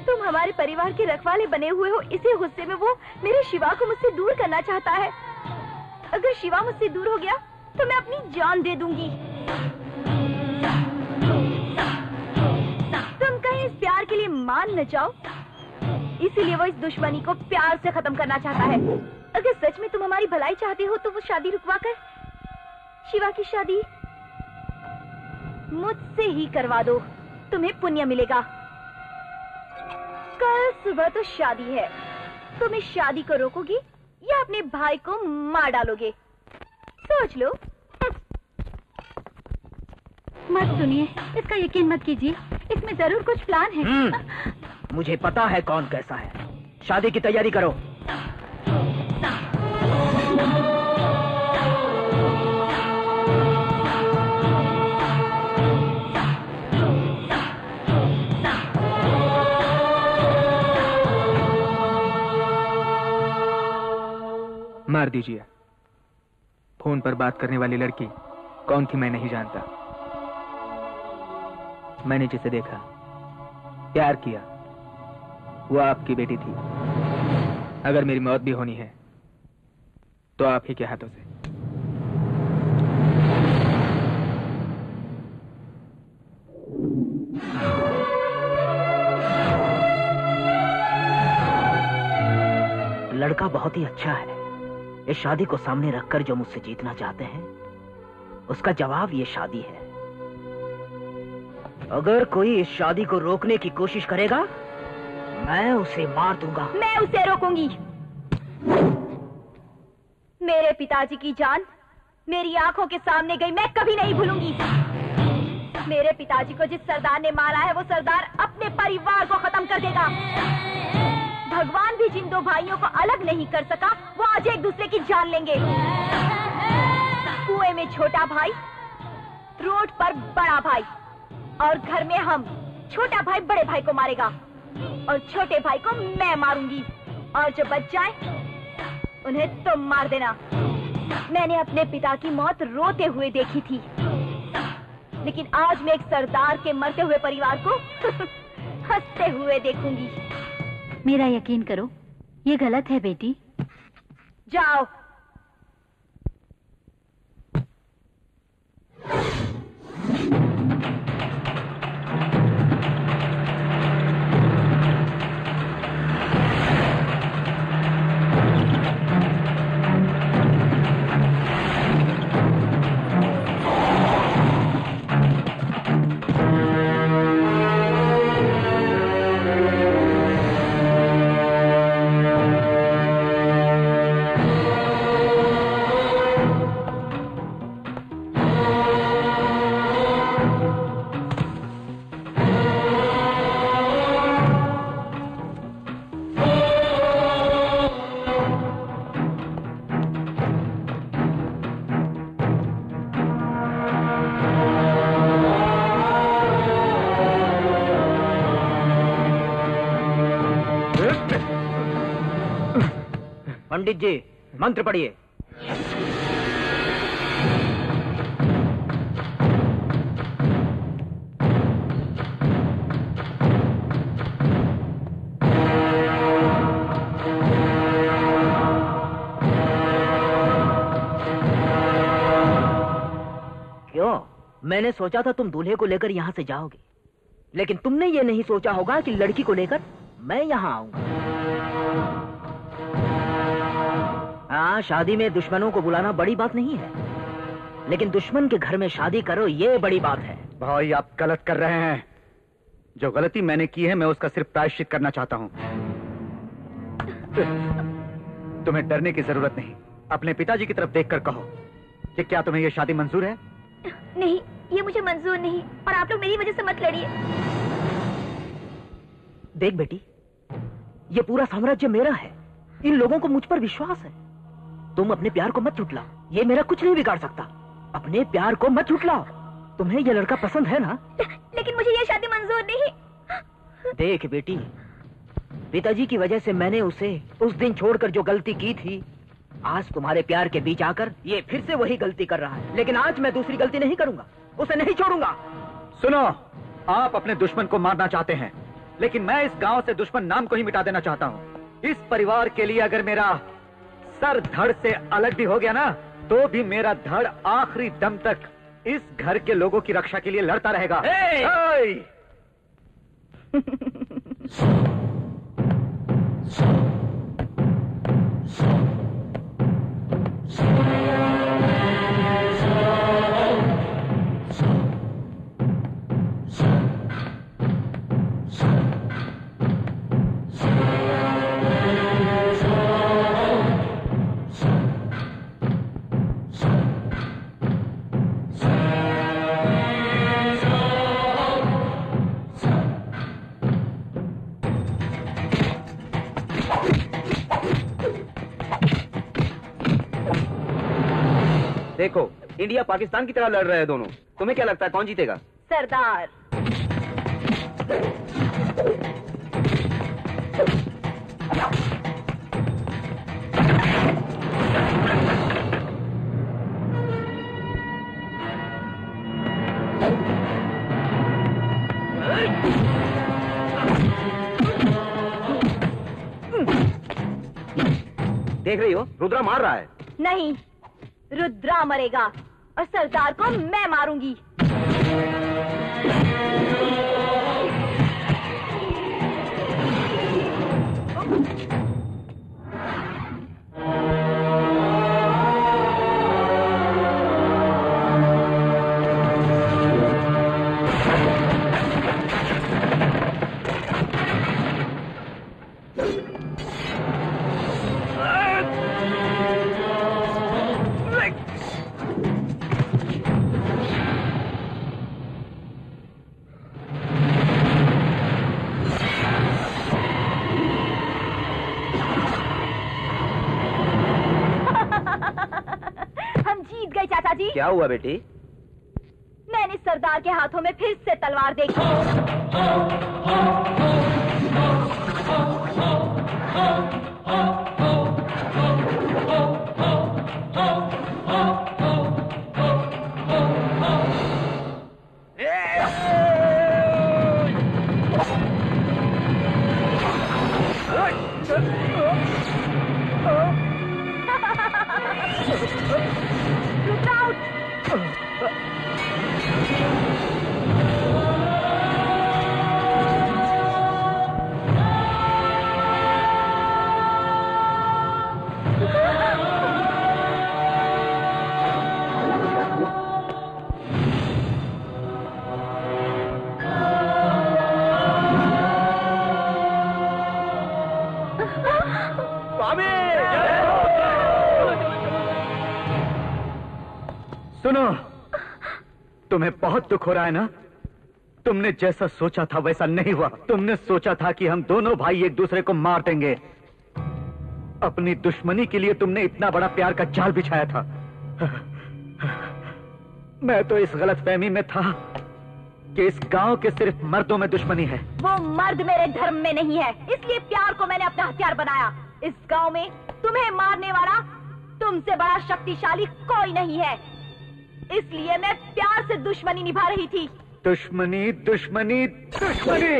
तुम हमारे परिवार के रखवाले बने हुए हो, इसी गुस्से में वो मेरे शिवा को मुझसे दूर करना चाहता है। अगर शिवा मुझसे दूर हो गया तो मैं अपनी जान दे दूंगी। तुम कहीं इस प्यार के लिए मान न जाओ, इसीलिए वो इस दुश्मनी को प्यार से खत्म करना चाहता है। अगर सच में तुम हमारी भलाई चाहते हो तो वो शादी रुकवा कर शिवा की शादी मुझसे ही करवा दो, तुम्हें पुण्य मिलेगा। कल सुबह तो शादी है, तुम इस शादी को रोकोगी या अपने भाई को मार डालोगे? सोच लो। मत सुनिए, इसका यकीन मत कीजिए, इसमें जरूर कुछ प्लान है। मुझे पता है कौन कैसा है। शादी की तैयारी करो। मार दीजिए। फोन पर बात करने वाली लड़की कौन थी मैं नहीं जानता। मैंने जिसे देखा, प्यार किया, वो आपकी बेटी थी। अगर मेरी मौत भी होनी है तो आप ही के हाथों से। लड़का बहुत ही अच्छा है। इस शादी को सामने रखकर जो मुझसे जीतना चाहते हैं, उसका जवाब ये शादी है। अगर कोई इस शादी को रोकने की कोशिश करेगा, मैं उसे मार दूंगा। मैं उसे रोकूंगी। मेरे पिताजी की जान मेरी आंखों के सामने गई, मैं कभी नहीं भूलूंगी। मेरे पिताजी को जिस सरदार ने मारा है, वो सरदार अपने परिवार को खत्म कर देगा। भगवान भी जिन दो भाइयों को अलग नहीं कर सका, वो आज एक दूसरे की जान लेंगे। कुएं में छोटा भाई, रोड पर बड़ा भाई, और घर में हम। छोटा भाई बड़े भाई को मारेगा और छोटे भाई को मैं मारूंगी, और जो बच जाए उन्हें तुम मार देना। मैंने अपने पिता की मौत रोते हुए देखी थी, लेकिन आज मैं एक सरदार के मरते हुए परिवार को हंसते हुए देखूंगी। मेरा यकीन करो, ये गलत है बेटी। जाओ। पंडित जी मंत्र पढ़िए। क्यों? मैंने सोचा था तुम दूल्हे को लेकर यहाँ से जाओगे, लेकिन तुमने ये नहीं सोचा होगा कि लड़की को लेकर मैं यहाँ आऊंगा। हाँ, शादी में दुश्मनों को बुलाना बड़ी बात नहीं है, लेकिन दुश्मन के घर में शादी करो ये बड़ी बात है। भाई आप गलत कर रहे हैं। जो गलती मैंने की है मैं उसका सिर्फ प्रायश्चित करना चाहता हूँ। तुम्हें डरने की जरूरत नहीं। अपने पिताजी की तरफ देखकर कहो कि क्या तुम्हें यह शादी मंजूर है? नहीं, ये मुझे मंजूर नहीं, और आप लोग मेरी वजह से मत लड़िए। देख बेटी, ये पूरा साम्राज्य मेरा है। इन लोगों को मुझ पर विश्वास है। तुम अपने प्यार को मत झुठलाओ, ये मेरा कुछ नहीं बिगाड़ सकता। अपने प्यार को मत झुठलाओ। तुम्हें ये लड़का पसंद है ना? लेकिन मुझे ये शादी मंजूर नहीं। देख बेटी, पिताजी की वजह से मैंने उसे उस दिन छोड़कर जो गलती की थी, आज तुम्हारे प्यार के बीच आकर ये फिर से वही गलती कर रहा है। लेकिन आज मैं दूसरी गलती नहीं करूंगा, उसे नहीं छोड़ूंगा। सुनो, आप अपने दुश्मन को मारना चाहते हैं, लेकिन मैं इस गांव से दुश्मन नाम को ही मिटा देना चाहता हूँ। इस परिवार के लिए अगर मेरा सर धड़ से अलग भी हो गया ना, तो भी मेरा धड़ आखिरी दम तक इस घर के लोगों की रक्षा के लिए लड़ता रहेगा। देखो, इंडिया पाकिस्तान की तरह लड़ रहे हैं दोनों। तुम्हें क्या लगता है कौन जीतेगा? सरदार। देख रही हो, रुद्रा मार रहा है। नहीं, रुद्रा मरेगा और सरदार को मैं मारूंगी। क्या हुआ बेटी? मैंने सरदार के हाथों में फिर से तलवार देखी। सुनो, तुम्हें बहुत दुख हो रहा है ना? तुमने जैसा सोचा था वैसा नहीं हुआ। तुमने सोचा था कि हम दोनों भाई एक दूसरे को मार देंगे। अपनी दुश्मनी के लिए तुमने इतना बड़ा प्यार का जाल बिछाया था। मैं तो इस गलतफहमी में था कि इस गांव के सिर्फ मर्दों में दुश्मनी है। वो मर्द मेरे धर्म में नहीं है, इसलिए प्यार को मैंने अपना हथियार बनाया। इस गांव में तुम्हें मारने वाला तुमसे बड़ा शक्तिशाली कोई नहीं है, इसलिए मैं प्यार से दुश्मनी निभा रही थी। दुश्मनी दुश्मनी दुश्मनी,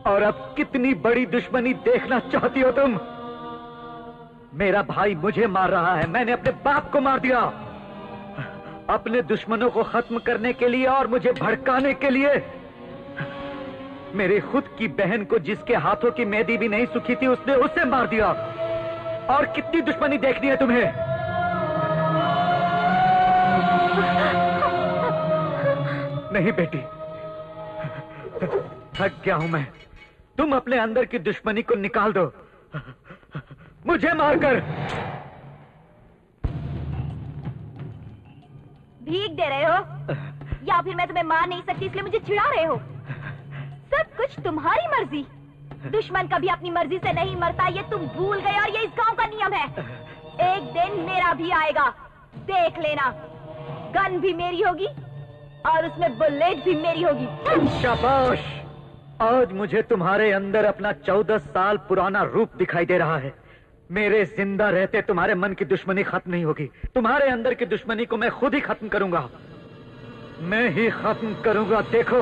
और अब कितनी बड़ी दुश्मनी देखना चाहती हो तुम? मेरा भाई मुझे मार रहा है, मैंने अपने बाप को मार दिया। अपने दुश्मनों को खत्म करने के लिए और मुझे भड़काने के लिए मेरी खुद की बहन को, जिसके हाथों की मेहंदी भी नहीं सूखी थी, उसने उसे मार दिया। और कितनी दुश्मनी देखनी है तुम्हें? नहीं बेटी, थक गया हूं मैं। तुम अपने अंदर की दुश्मनी को निकाल दो, मुझे मारकर। भीख दे रहे हो या फिर मैं तुम्हें मार नहीं सकती इसलिए मुझे चिढ़ा रहे हो? सब कुछ तुम्हारी मर्जी। दुश्मन कभी अपनी मर्जी से नहीं मरता, ये तुम भूल गए और ये इस गांव का नियम है। एक दिन मेरा भी आएगा, देख लेना। गन भी मेरी होगी और उसमें बुलेट भी मेरी होगी। शाबाश, आज मुझे तुम्हारे अंदर अपना 14 साल पुराना रूप दिखाई दे रहा है। मेरे जिंदा रहते तुम्हारे मन की दुश्मनी खत्म नहीं होगी। तुम्हारे अंदर की दुश्मनी को मैं खुद ही खत्म करूंगा, मैं ही खत्म करूंगा। देखो,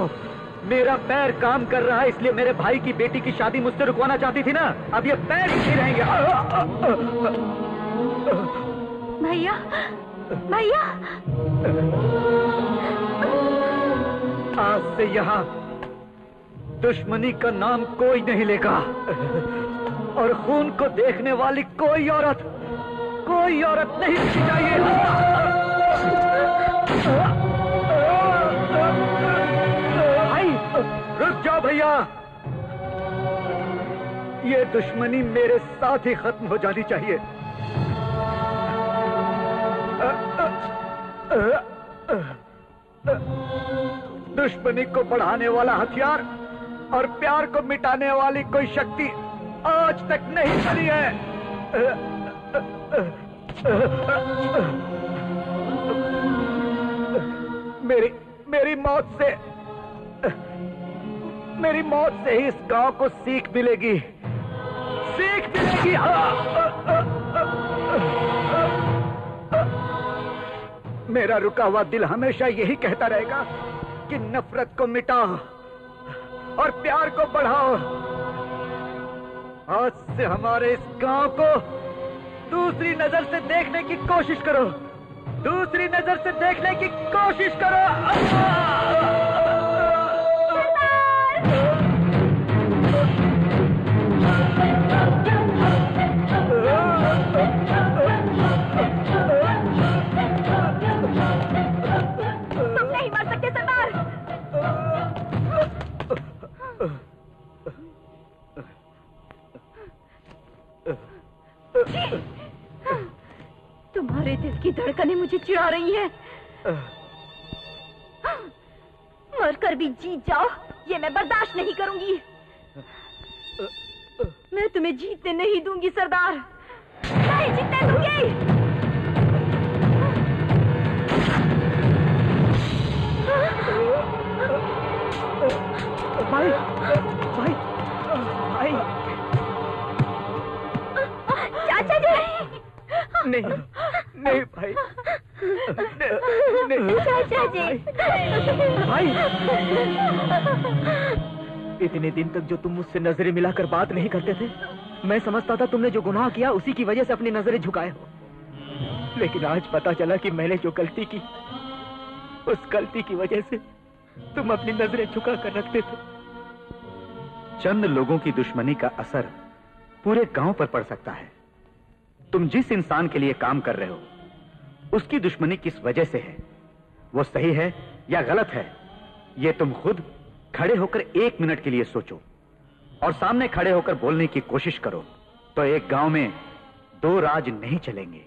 मेरा पैर काम कर रहा है, इसलिए मेरे भाई की बेटी की शादी मुझसे रुकवाना चाहती थी ना, अब ये पैर ही नहीं रहेंगे। भैया, भैया, आज से यहाँ दुश्मनी का नाम कोई नहीं लेगा, और खून को देखने वाली कोई औरत नहीं दिखनी चाहिए। भाई, रुक जाओ भैया, ये दुश्मनी मेरे साथ ही खत्म हो जानी चाहिए। दुश्मनी को बढ़ाने वाला हथियार और प्यार को मिटाने वाली कोई शक्ति आज तक नहीं चली है। मेरी मौत से ही इस गांव को सीख मिलेगी। मेरा रुका हुआ दिल हमेशा यही कहता रहेगा कि नफरत को मिटाओ और प्यार को बढ़ाओ। आज से हमारे इस गांव को दूसरी नजर से देखने की कोशिश करो, दूसरी नजर से देखने की कोशिश करो। तुम नहीं मर सकते सरदार। तुम्हारे दिल की धड़कनें मुझे चिढ़ा रही हैं। मरकर भी जीत जाओ, ये मैं बर्दाश्त नहीं करूंगी। मैं तुम्हें जीतने नहीं दूंगी सरदार, नहीं जीतने दूंगी। भाई, भाई, भाई, चाचा जी। नहीं, नहीं भाई, नहीं, चाचा जी। भाई, इतने दिन तक जो तुम मुझसे नजरें मिलाकर बात नहीं करते थे, मैं समझता था तुमने जो गुनाह किया उसी की वजह से अपनी नजरें झुकाए हो, लेकिन आज पता चला कि मैंने जो गलती की, उस गलती की वजह से तुम अपनी नजरें झुका कर रखते थे। चंद लोगों की दुश्मनी का असर पूरे गांव पर पड़ सकता है। तुम जिस इंसान के लिए काम कर रहे हो, उसकी दुश्मनी किस वजह से है, वो सही है या गलत है, ये तुम खुद खड़े होकर 1 मिनट के लिए सोचो और सामने खड़े होकर बोलने की कोशिश करो, तो एक गांव में 2 राज नहीं चलेंगे।